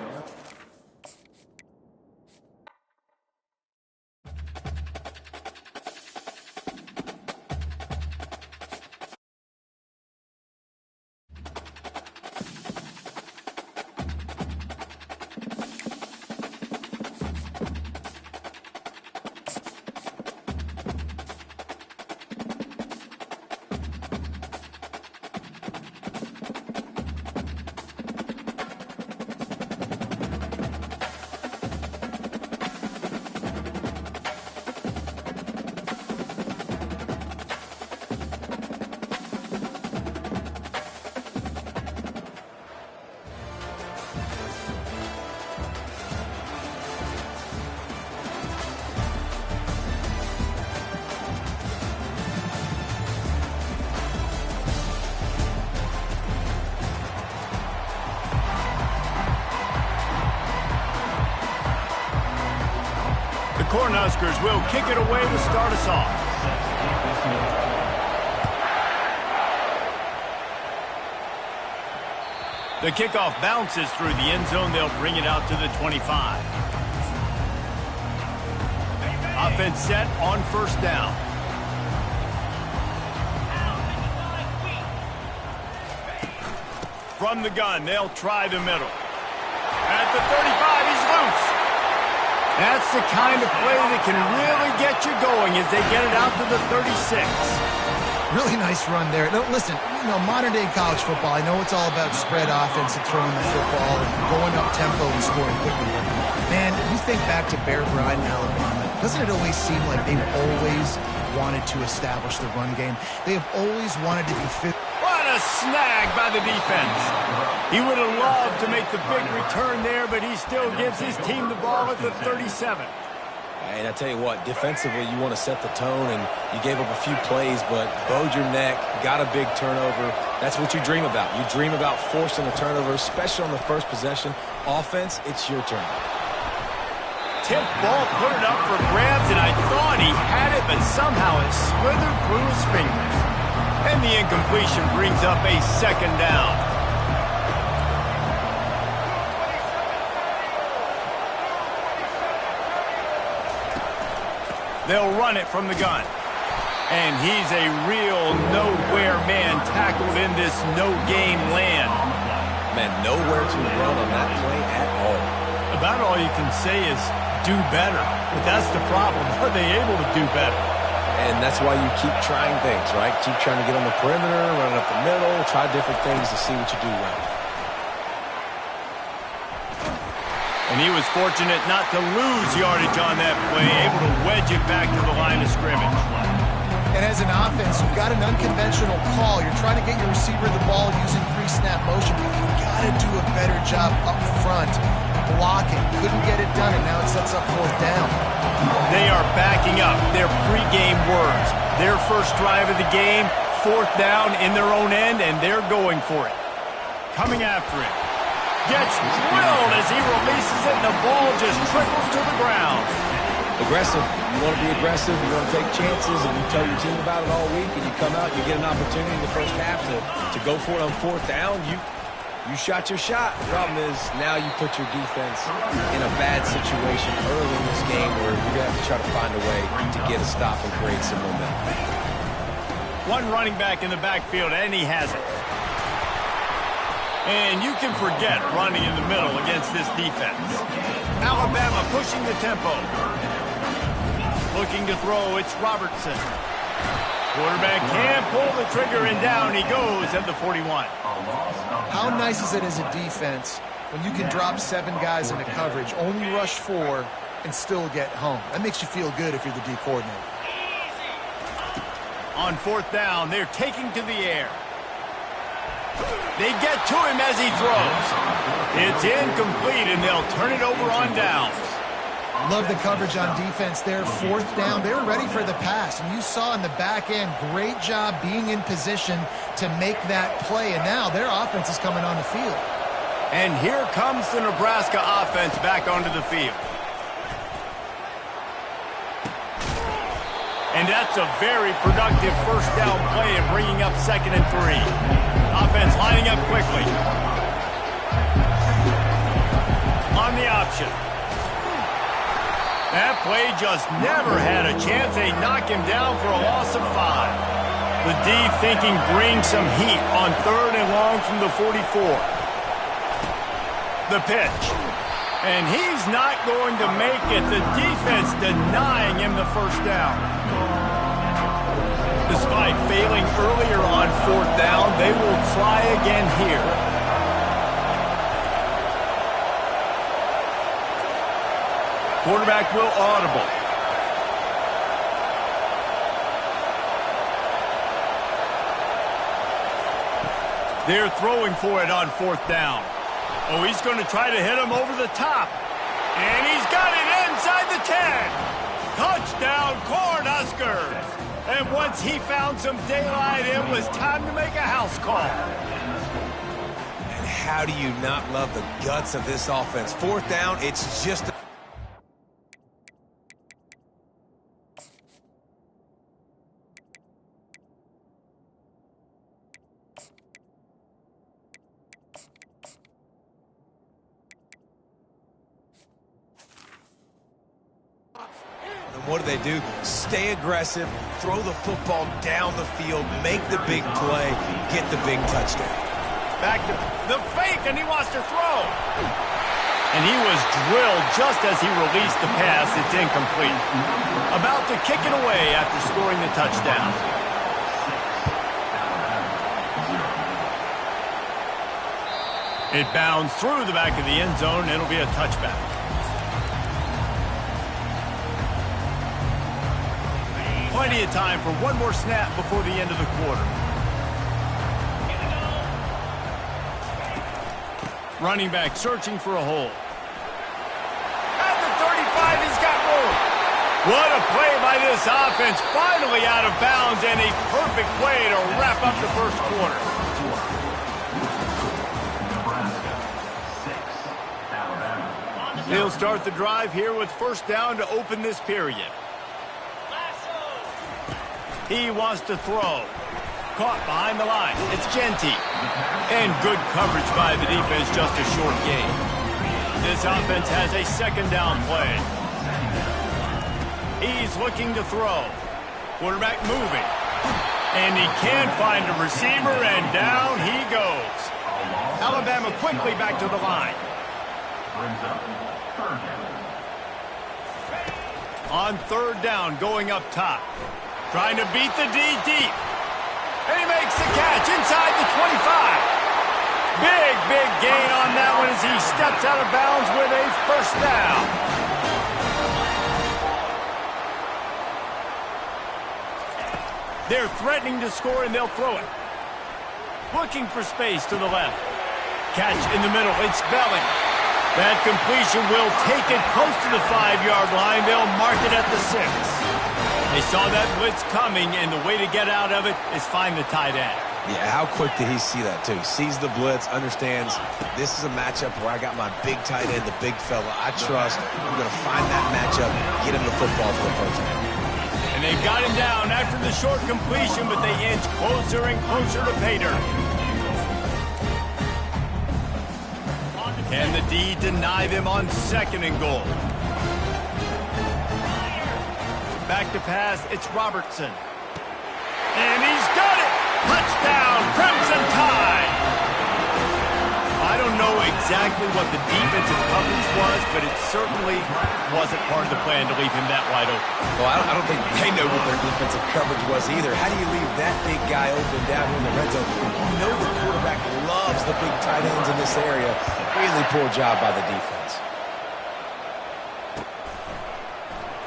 Cornhuskers will kick it away to start us off. The kickoff bounces through the end zone. They'll bring it out to the 25. Offense set on 1st down. From the gun, they'll try the middle. At the 35, he's loose. That's the kind of play that can really get you going as they get it out to the 36. Really nice run there. No, listen, modern-day college football, I know it's all about spread offense and throwing the football and going up tempo and scoring quickly. Man, you think back to Bear Bryant in Alabama, doesn't it always seem like they've always wanted to establish the run game? They have always wanted to be fit. What a snag by the defense. He would have loved to make the big return there, but he still gives his team the ball at the 37. And I tell you what, defensively, you want to set the tone, and you gave up a few plays, but bowed your neck, got a big turnover. That's what you dream about. You dream about forcing a turnover, especially on the first possession. Offense, it's your turn. Tip ball, put it up for grabs, and I thought he had it, but somehow it slithered through his fingers. And the incompletion brings up a 2nd down. They'll run it from the gun. And he's a real nowhere man tackled in this no-game land. Man, nowhere to run on that play at all. About all you can say is do better. But that's the problem. Are they able to do better? And that's why you keep trying things, right? Keep trying to get on the perimeter, run up the middle, try different things to see what you do right. And he was fortunate not to lose yardage on that play, able to wedge it back to the line of scrimmage. And as an offense, you've got an unconventional call. You're trying to get your receiver the ball using pre-snap motion, but you've got to do a better job up front blocking. Couldn't get it done, and now it sets up 4th down. They are backing up their pregame words. Their first drive of the game, 4th down in their own end, and they're going for it. Coming after it. Gets drilled as he releases it, and the ball just trickles to the ground. Aggressive. You want to be aggressive. You want to take chances, and you tell your team about it all week, and you come out, you get an opportunity in the first half to go for it on 4th down. You shot your shot. The problem is now you put your defense in a bad situation early in this game where you're going to have to try to find a way to get a stop and create some momentum. One running back in the backfield, and he has it. And you can forget running in the middle against this defense. Alabama pushing the tempo. Looking to throw, it's Robertson. Quarterback can't pull the trigger, and down he goes at the 41. How nice is it as a defense when you can drop 7 guys into coverage, only rush 4, and still get home? That makes you feel good if you're the D coordinator. On 4th down, they're taking to the air. They get to him as he throws. It's incomplete, and they'll turn it over on downs. Love the coverage on defense there. 4th down. They were ready for the pass. And you saw in the back end, great job being in position to make that play. And now their offense is coming on the field. And here comes the Nebraska offense back onto the field. And that's a very productive first down play and bringing up 2nd and 3. Offense lining up quickly. On the option. That play just never had a chance. They knock him down for a loss of 5. The D thinking bring some heat on 3rd and long from the 44. The pitch. And he's not going to make it. The defense denying him the first down. Despite failing earlier on 4th down, they will try again here. Quarterback will audible. They're throwing for it on 4th down. Oh, he's going to try to hit him over the top. And he's got it inside the 10. Touchdown, Cornhuskers. And once he found some daylight, it was time to make a house call. And how do you not love the guts of this offense? 4th down, it's just... What do? Stay aggressive, throw the football down the field, make the big play, get the big touchdown. Back to the fake, and he wants to throw. And he was drilled just as he released the pass. It's incomplete. About to kick it away after scoring the touchdown. It bounds through the back of the end zone. It'll be a touchback. Plenty of time for one more snap before the end of the quarter. Running back searching for a hole. At the 35, he's got room. What a play by this offense. Finally out of bounds, and a perfect way to wrap up the first quarter. They'll start the drive here with 1st down to open this period. He wants to throw. Caught behind the line. It's Genty. And good coverage by the defense, just a short gain. This offense has a 2nd down play. He's looking to throw. Quarterback moving. And he can't find a receiver, and down he goes. Alabama quickly back to the line. On 3rd down, going up top. Trying to beat the D deep. And he makes the catch inside the 25. Big gain on that one as he steps out of bounds with a 1st down. They're threatening to score, and they'll throw it. Looking for space to the left. Catch in the middle. It's Belling. That completion will take it close to the 5-yard line. They'll mark it at the 6. They saw that blitz coming, and the way to get out of it is find the tight end. Yeah, how quick did he see that, too? He sees the blitz, understands this is a matchup where I got my big tight end, the big fella I trust. I'm going to find that matchup, get him the football for the first down. And they've got him down after the short completion, but they inch closer and closer to Pater. Can the D deny them on 2nd and goal? Back to pass, it's Robertson. And he's got it! Touchdown, Crimson Tide! I don't know exactly what the defensive coverage was, but it certainly wasn't part of the plan to leave him that wide open. Well, I don't think they know what their defensive coverage was either. How do you leave that big guy open down here in the red zone? You know the quarterback loves the big tight ends in this area. Really poor job by the defense.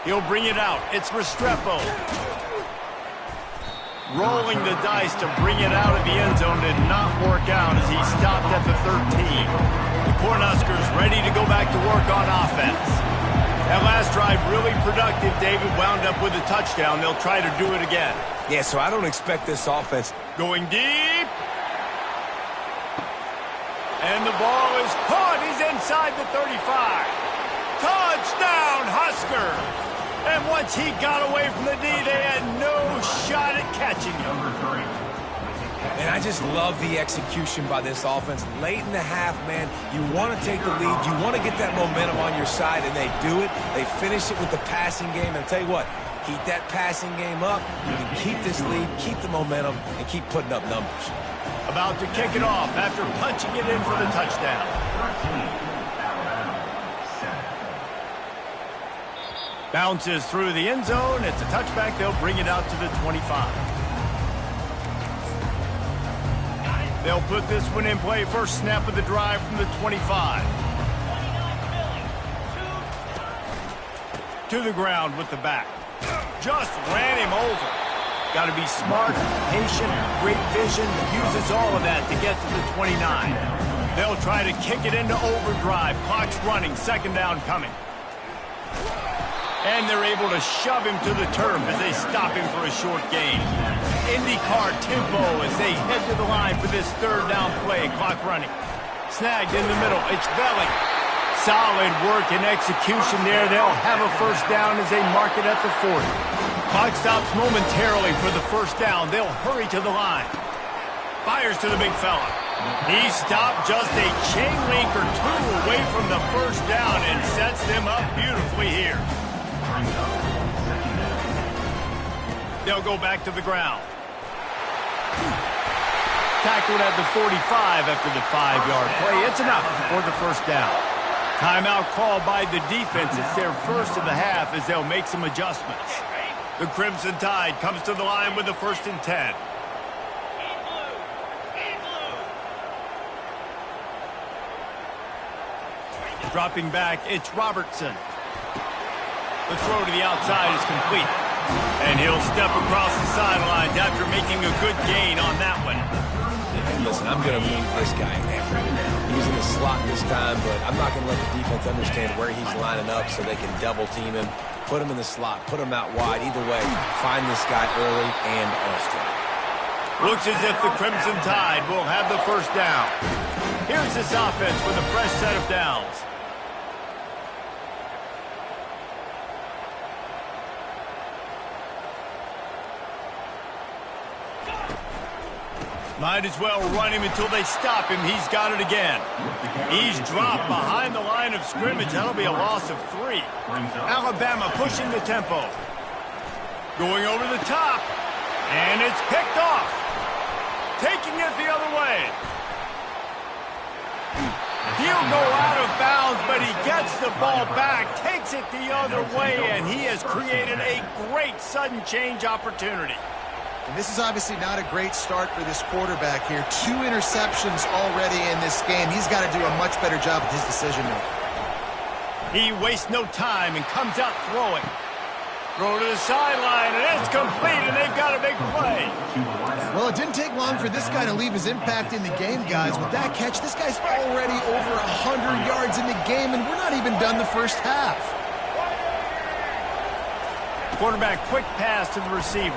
He'll bring it out. It's Restrepo. Rolling the dice to bring it out of the end zone did not work out as he stopped at the 13. The Cornhuskers ready to go back to work on offense. That last drive really productive. David wound up with a touchdown. They'll try to do it again. Yeah, so I don't expect this offense. Going deep. And the ball is caught. He's inside the 35. Touchdown, Huskers. And once he got away from the D, they had no shot at catching him. Number 3. And I just love the execution by this offense. Late in the half, man, you want to take the lead. You want to get that momentum on your side, and they do it. They finish it with the passing game. And I'll tell you what, keep that passing game up. You can keep this lead, keep the momentum, and keep putting up numbers. About to kick it off after punching it in for the touchdown. 13. Alabama. 7. Bounces through the end zone. It's a touchback. They'll bring it out to the 25. They'll put this one in play. First snap of the drive from the 25. To the ground with the back. Just ran him over. Got to be smart, patient, great vision. Uses all of that to get to the 29. They'll try to kick it into overdrive. Clock's running. Second down coming. And they're able to shove him to the turf as they stop him for a short gain. IndyCar tempo as they head to the line for this third down play. Clock running. Snagged in the middle. It's Belling. Solid work and execution there. They'll have a first down as they mark it at the 40. Clock stops momentarily for the first down. They'll hurry to the line. Fires to the big fella. He stopped just a chain link or two away from the first down and sets them up beautifully here. They'll go back to the ground. Tackled at the 45 after the 5-yard play. It's enough for the first down. Timeout called by the defense. It's their first of the half as they'll make some adjustments. The Crimson Tide comes to the line with the 1st and 10. Dropping back, it's Robertson. The throw to the outside is complete. And he'll step across the sidelines after making a good gain on that one. Hey, listen, I'm going to move this guy every now. He's in the slot this time, but I'm not going to let the defense understand where he's lining up so they can double team him, put him in the slot, put him out wide. Either way, find this guy early and often. Looks as if the Crimson Tide will have the first down. Here's this offense with a fresh set of downs. Might as well run him until they stop him. He's got it again. He's dropped behind the line of scrimmage. That'll be a loss of 3. Alabama pushing the tempo. Going over the top. And it's picked off. Taking it the other way. He'll go out of bounds, but he gets the ball back, takes it the other way, and he has created a great sudden change opportunity. And this is obviously not a great start for this quarterback here. 2 interceptions already in this game. He's got to do a much better job with his decision-making. He wastes no time and comes out throwing. Throw to the sideline, and it's complete, and they've got a big play. Well, it didn't take long for this guy to leave his impact in the game, guys. With that catch, this guy's already over 100 yards in the game, and we're not even done the first half. Quarterback quick pass to the receiver.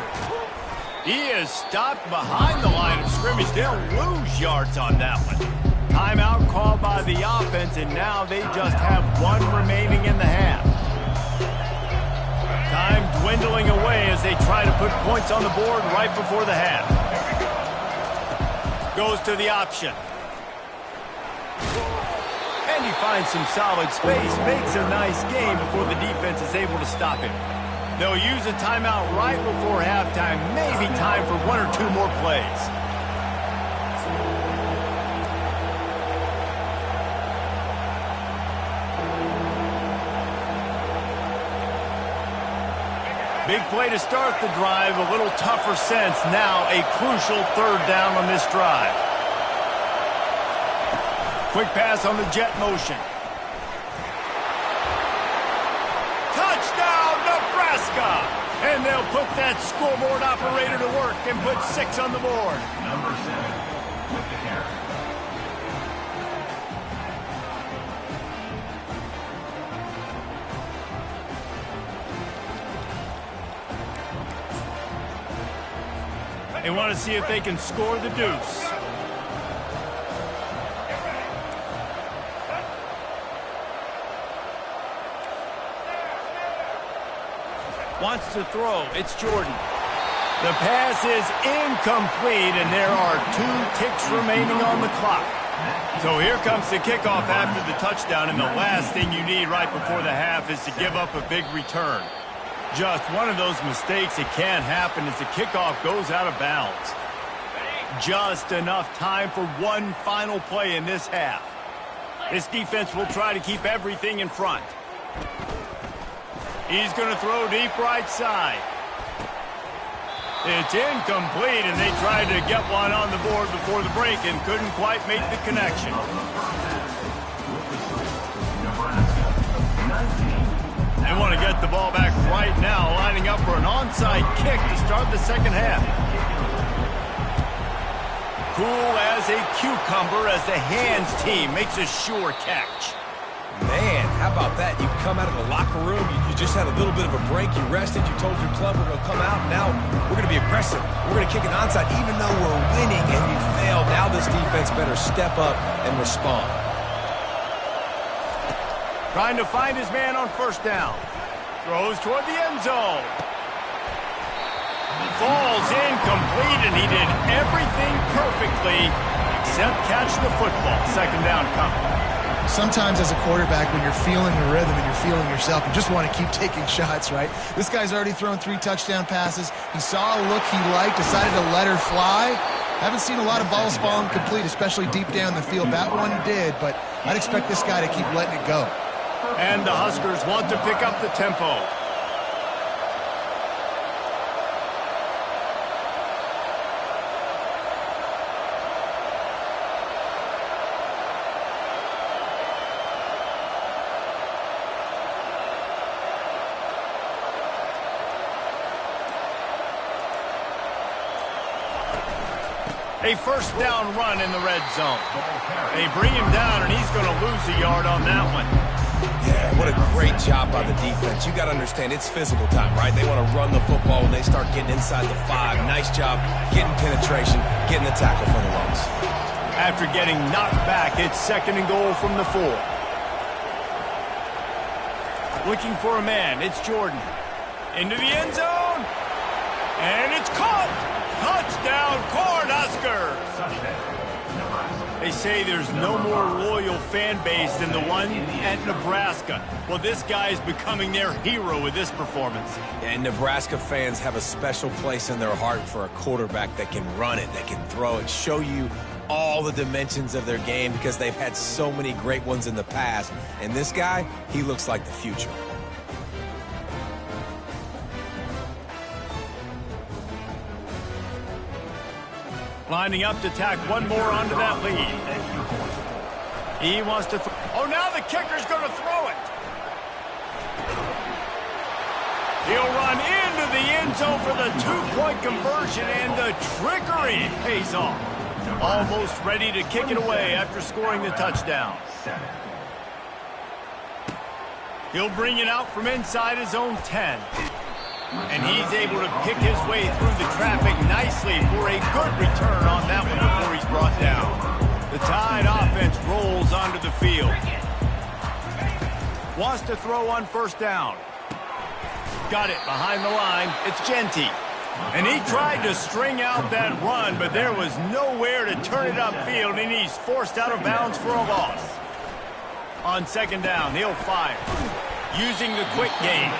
He is stopped behind the line of scrimmage. They'll lose yards on that one. Timeout called by the offense, and now they just have 1 remaining in the half. Time dwindling away as they try to put points on the board right before the half. Goes to the option. And he finds some solid space, makes a nice game before the defense is able to stop him. They'll use a timeout right before halftime. Maybe time for 1 or 2 more plays. Big play to start the drive. A little tougher sense. Now a crucial 3rd down on this drive. Quick pass on the jet motion. And they'll put that scoreboard operator to work and put 6 on the board. Number 7 with the carry. They want to see if they can score the deuce. Wants to throw. It's Jordan. The pass is incomplete, and there are 2 ticks remaining on the clock. So here comes the kickoff after the touchdown, and the last thing you need right before the half is to give up a big return. Just one of those mistakes that can happen as the kickoff goes out of bounds. Just enough time for one final play in this half. This defense will try to keep everything in front. He's going to throw deep right side. It's incomplete, and they tried to get one on the board before the break and couldn't quite make the connection. They want to get the ball back right now, lining up for an onside kick to start the second half. Cool as a cucumber as the hands team makes a sure catch. Man, how about that? You come out of the locker room, you just had a little bit of a break, you rested, you told your club we're going to come out, now we're going to be aggressive. We're going to kick an onside even though we're winning and you failed. Now this defense better step up and respond. Trying to find his man on first down. Throws toward the end zone. Falls incomplete, and he did everything perfectly except catch the football. Second down coming. Sometimes as a quarterback, when you're feeling the rhythm and you're feeling yourself, you just want to keep taking shots, right? This guy's already thrown 3 touchdown passes. He saw a look he liked, decided to let her fly. Haven't seen a lot of balls falling complete, especially deep down the field. That one did, but I'd expect this guy to keep letting it go. And the Huskers want to pick up the tempo. A first down run in the red zone. They bring him down, and he's going to lose a yard on that one. Yeah, what a great job by the defense. You got to understand, it's physical time, right? They want to run the football when they start getting inside the 5. Nice job getting penetration, getting the tackle for the loss. After getting knocked back, it's 2nd and goal from the 4. Looking for a man. It's Jordan. Into the end zone. And it's caught. Touchdown, Cornhuskers! They say there's no more loyal fan base than the one at Nebraska. Well, this guy is becoming their hero with this performance. And Nebraska fans have a special place in their heart for a quarterback that can run it, that can throw it, show you all the dimensions of their game because they've had so many great ones in the past. And this guy, he looks like the future. Lining up to tack one more onto that lead. He wants to oh, now the kicker's going to throw it. He'll run into the end zone for the 2-point conversion, and the trickery pays off. Almost ready to kick it away after scoring the touchdown. He'll bring it out from inside his own 10. And he's able to pick his way through the traffic nicely for a good return on that one before he's brought down. The Tide offense rolls onto the field. Wants to throw on first down. Got it behind the line. It's Genty. And he tried to string out that run, but there was nowhere to turn it upfield, and he's forced out of bounds for a loss. On second down, he'll fire. Using the quick game.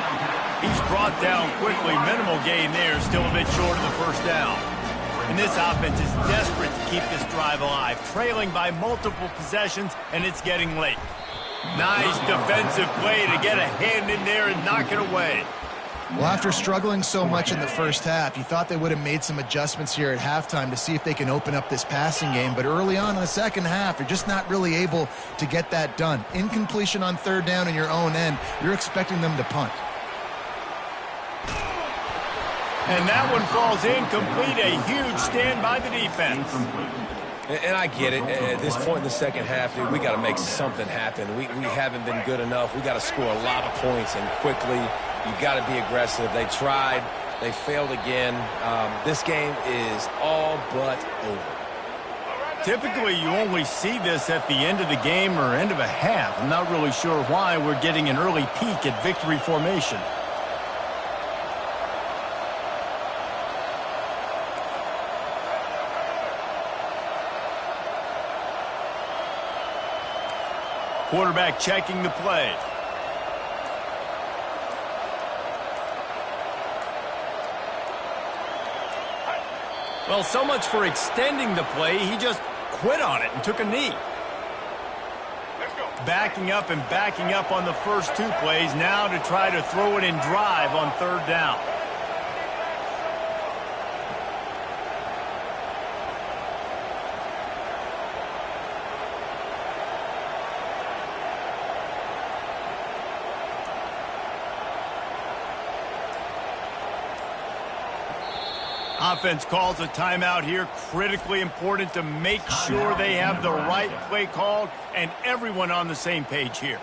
He's brought down quickly. Minimal gain there, still a bit short of the first down. And this offense is desperate to keep this drive alive, trailing by multiple possessions, and it's getting late. Nice defensive play to get a hand in there and knock it away. Well, after struggling so much in the first half, you thought they would have made some adjustments here at halftime to see if they can open up this passing game. But early on in the second half, you're just not really able to get that done. Incompletion on third down in your own end, you're expecting them to punt. And that one falls incomplete. A huge stand by the defense. And I get it. At this point in the second half, dude, we got to make something happen. We haven't been good enough. We got to score a lot of points and quickly. You got to be aggressive. They tried. They failed again. This game is all but over. Typically, you only see this at the end of the game or end of a half. I'm not really sure why we're getting an early peek at victory formation. Quarterback checking the play. Well, so much for extending the play. He just quit on it and took a knee. Backing up and backing up on the first two plays now to try to throw it in drive on third down. Offense calls a timeout here. Critically important to make sure they have the right play called and everyone on the same page here.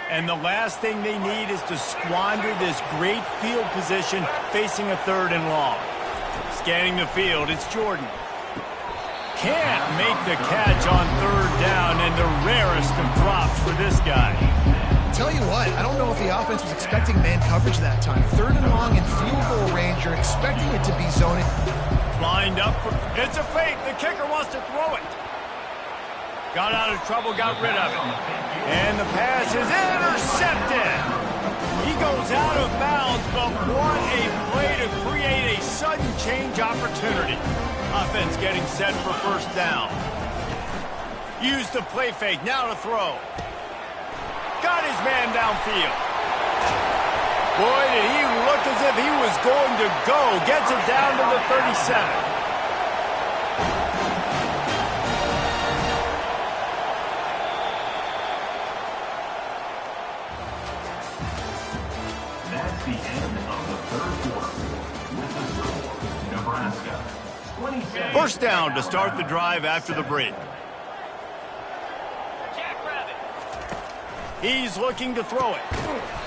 And the last thing they need is to squander this great field position facing a 3rd and long. Scanning the field, it's Jordan. Can't make the catch on 3rd down, and the rarest of drops for this guy. Tell you what, I don't know if the offense was expecting man coverage that time. 3rd and long in field goal range, you're expecting it to be zoning. Lined up for, it's a fake. The kicker wants to throw it. Got out of trouble, got rid of it. And the pass is intercepted. He goes out of bounds, but what a play to create a sudden change opportunity. Offense getting set for 1st down. Use the play fake, now to throw. Got his man downfield. Boy, did he look as if he was going to go. Gets it down to the 37. That's the end of the 3rd quarter. With the score, Nebraska 27. 1st down to start the drive after the break. He's looking to throw it.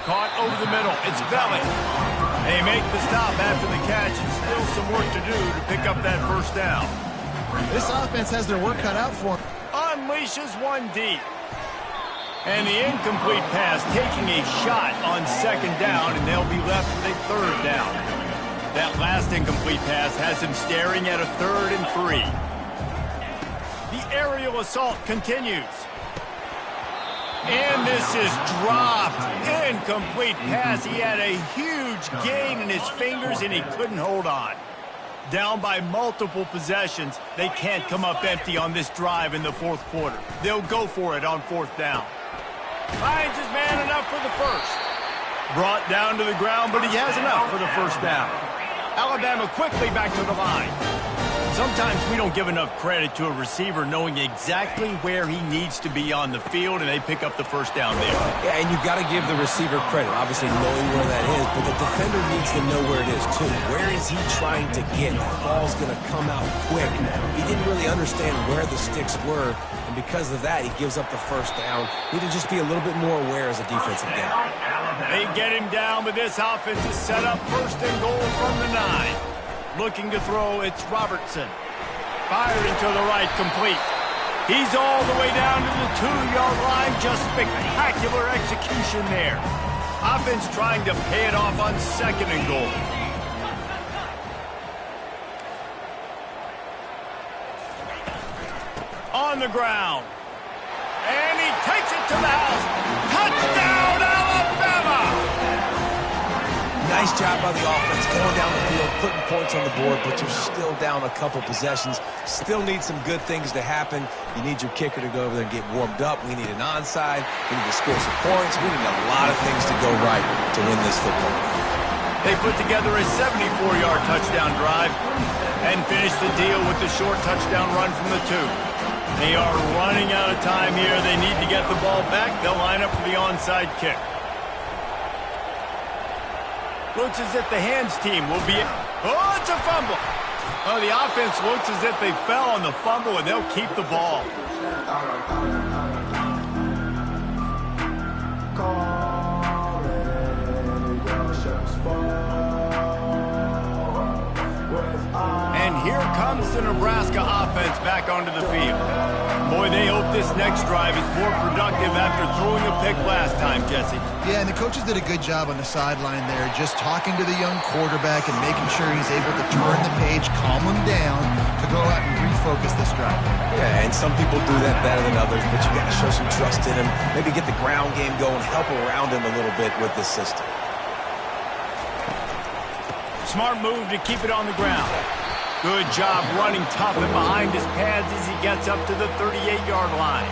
Caught over the middle. It's Belly. They make the stop after the catch, and still some work to do to pick up that 1st down. This offense has their work cut out for them. Unleashes one deep. And the incomplete pass taking a shot on 2nd down, and they'll be left with a 3rd down. That last incomplete pass has him staring at a 3rd and 3. The aerial assault continues. And this is dropped. Incomplete pass. He had a huge gain in his fingers, and he couldn't hold on. Down by multiple possessions. They can't come up empty on this drive in the 4th quarter. They'll go for it on 4th down. Finds his man enough for the 1st. Brought down to the ground, but he has enough for the 1st down. Alabama quickly back to the line. Sometimes we don't give enough credit to a receiver knowing exactly where he needs to be on the field, and they pick up the 1st down there. Yeah, and you've got to give the receiver credit, obviously knowing where that is, but the defender needs to know where it is too. Where is he trying to get? That ball's going to come out quick. He didn't really understand where the sticks were, and because of that, he gives up the 1st down. Need to just be a little bit more aware as a defensive guy. They get him down, but this offense is set up 1st and goal from the 9. Looking to throw, it's Robertson. Fired into the right, complete. He's all the way down to the 2-yard line. Just spectacular execution there. Offense trying to pay it off on 2nd and goal. On the ground. And he takes it to the house. Touchdown, Alabama! Nice job by the offense going down the field, putting points on the board, but you're still down a couple possessions. Still need some good things to happen. You need your kicker to go over there and get warmed up. We need an onside. We need to score some points. We need a lot of things to go right to win this football game. They put together a 74-yard touchdown drive and finish the deal with the short touchdown run from the 2. They are running out of time here. They need to get the ball back. They'll line up for the onside kick. Looks as if the hands team will be... Oh, it's a fumble. Oh, the offense looks as if they fell on the fumble, and they'll keep the ball. here comes the Nebraska offense back onto the field. Boy, they hope this next drive is more productive after throwing a pick last time, Jesse. Yeah, and the coaches did a good job on the sideline there, just talking to the young quarterback and making sure he's able to turn the page, calm him down to go out and refocus this drive. Yeah, and some people do that better than others, but you got to show some trust in him, maybe get the ground game going, help around him a little bit with this system. Smart move to keep it on the ground. Good job running tough and behind his pads as he gets up to the 38-yard line.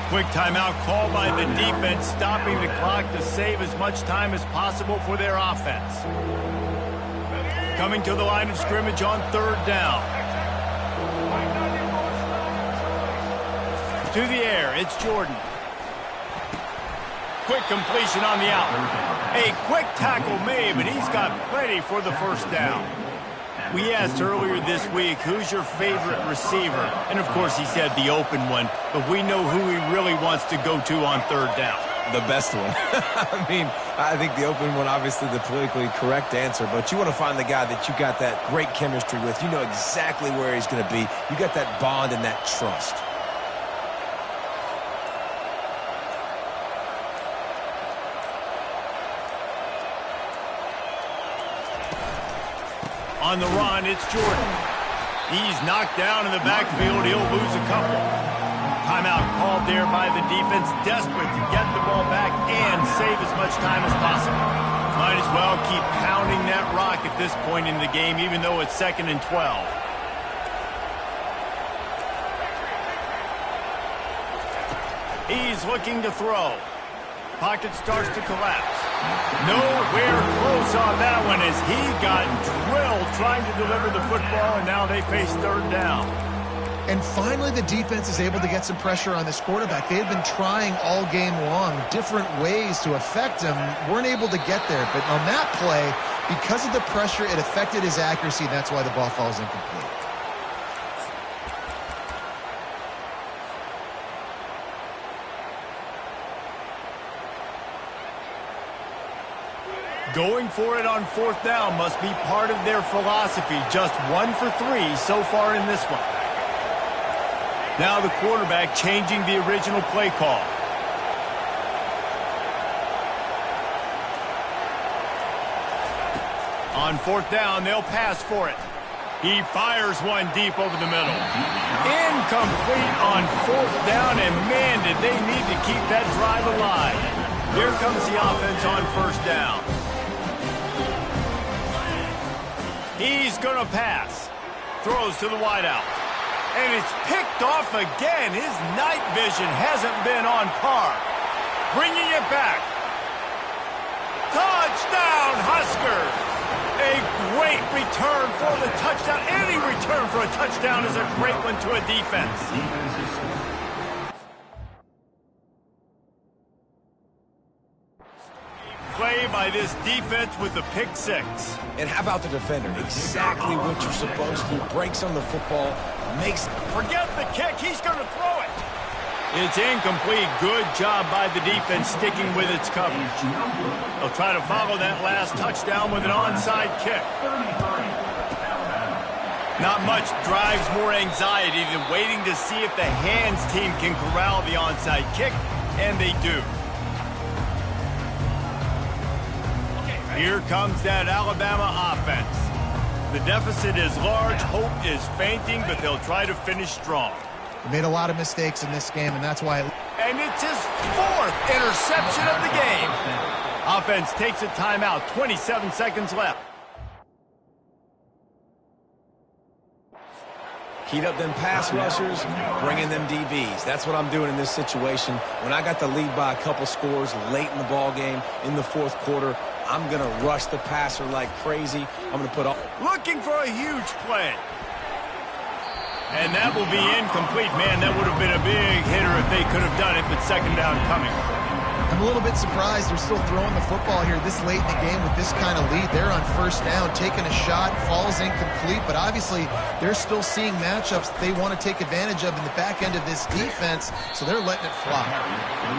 Quick timeout called by the defense, stopping the clock to save as much time as possible for their offense. Coming to the line of scrimmage on 3rd down. To the air, it's Jordan. Quick completion on the out. A quick tackle made, but he's got plenty for the 1st down. We asked earlier this week, who's your favorite receiver? And, of course, he said the open one, but we know who he really wants to go to on 3rd down. The best one. I mean, I think the open one, obviously the politically correct answer, but you want to find the guy that you got that great chemistry with. You know exactly where he's going to be. You got that bond and that trust. On the run, it's Jordan. He's knocked down in the backfield. He'll lose a couple. Timeout called there by the defense, desperate to get the ball back and save as much time as possible. Might as well keep pounding that rock at this point in the game, even though it's 2nd and 12. He's looking to throw. Pocket starts to collapse. Nowhere close on that one as he got drilled trying to deliver the football, and now they face 3rd down. And finally, the defense is able to get some pressure on this quarterback. They had been trying all game long different ways to affect him, weren't able to get there. But on that play, because of the pressure, it affected his accuracy. That's why the ball falls incomplete. Going for it on 4th down must be part of their philosophy. Just 1 for 3 so far in this one. Now the quarterback changing the original play call. On 4th down, they'll pass for it. He fires one deep over the middle. Incomplete on 4th down, and man, did they need to keep that drive alive. Here comes the offense on 1st down. He's going to pass. Throws to the wideout. And it's picked off again. His night vision hasn't been on par. Bringing it back. Touchdown, Huskers! A great return for the touchdown. Any return for a touchdown is a great one to a defense. Play by this defense with the pick 6. And how about the defender? Exactly what you're supposed to. Breaks on the football, makes... Forget the kick, he's going to throw it. It's incomplete. Good job by the defense sticking with its coverage. They'll try to follow that last touchdown with an onside kick. Not much drives more anxiety than waiting to see if the hands team can corral the onside kick, and they do. Here comes that Alabama offense. The deficit is large, hope is fainting, but they'll try to finish strong. He made a lot of mistakes in this game, and that's why... And it's his 4th interception of the game. Offense takes a timeout, 27 seconds left. Heat up them pass rushers, bring in them DBs. That's what I'm doing in this situation. When I got the lead by a couple scores late in the ball game, in the 4th quarter, I'm going to rush the passer like crazy. I'm going to put all... Looking for a huge play. And that will be incomplete. Man, that would have been a big hitter if they could have done it, but 2nd down coming. I'm a little bit surprised they're still throwing the football here this late in the game with this kind of lead. They're on 1st down, taking a shot, falls incomplete, but obviously they're still seeing matchups that they want to take advantage of in the back end of this defense, so they're letting it fly.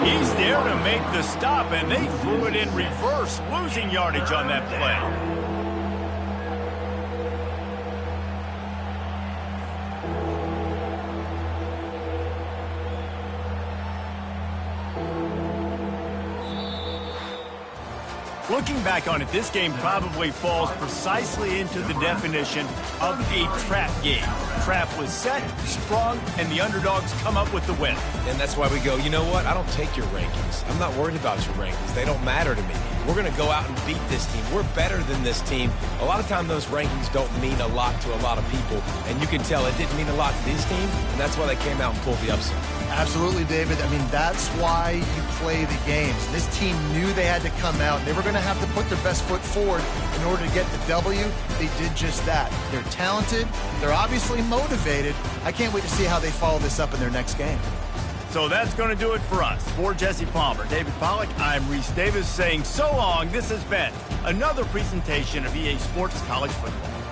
He's there to make the stop, and they threw it in reverse, losing yardage on that play. Looking back on it, this game probably falls precisely into the definition of a trap game. Trap was set, sprung, and the underdogs come up with the win. And that's why we go, you know what? I don't take your rankings. I'm not worried about your rankings. They don't matter to me. We're going to go out and beat this team. We're better than this team. A lot of time those rankings don't mean a lot to a lot of people, and you can tell it didn't mean a lot to this team, and that's why they came out and pulled the upset. Absolutely, David. I mean, that's why you play the games. This team knew they had to come out. They were going to have to put their best foot forward in order to get the W. They did just that. They're talented. They're obviously motivated. I can't wait to see how they follow this up in their next game. So that's going to do it for us. For Jesse Palmer, David Pollack, I'm Reese Davis saying so long. This has been another presentation of EA Sports College Football.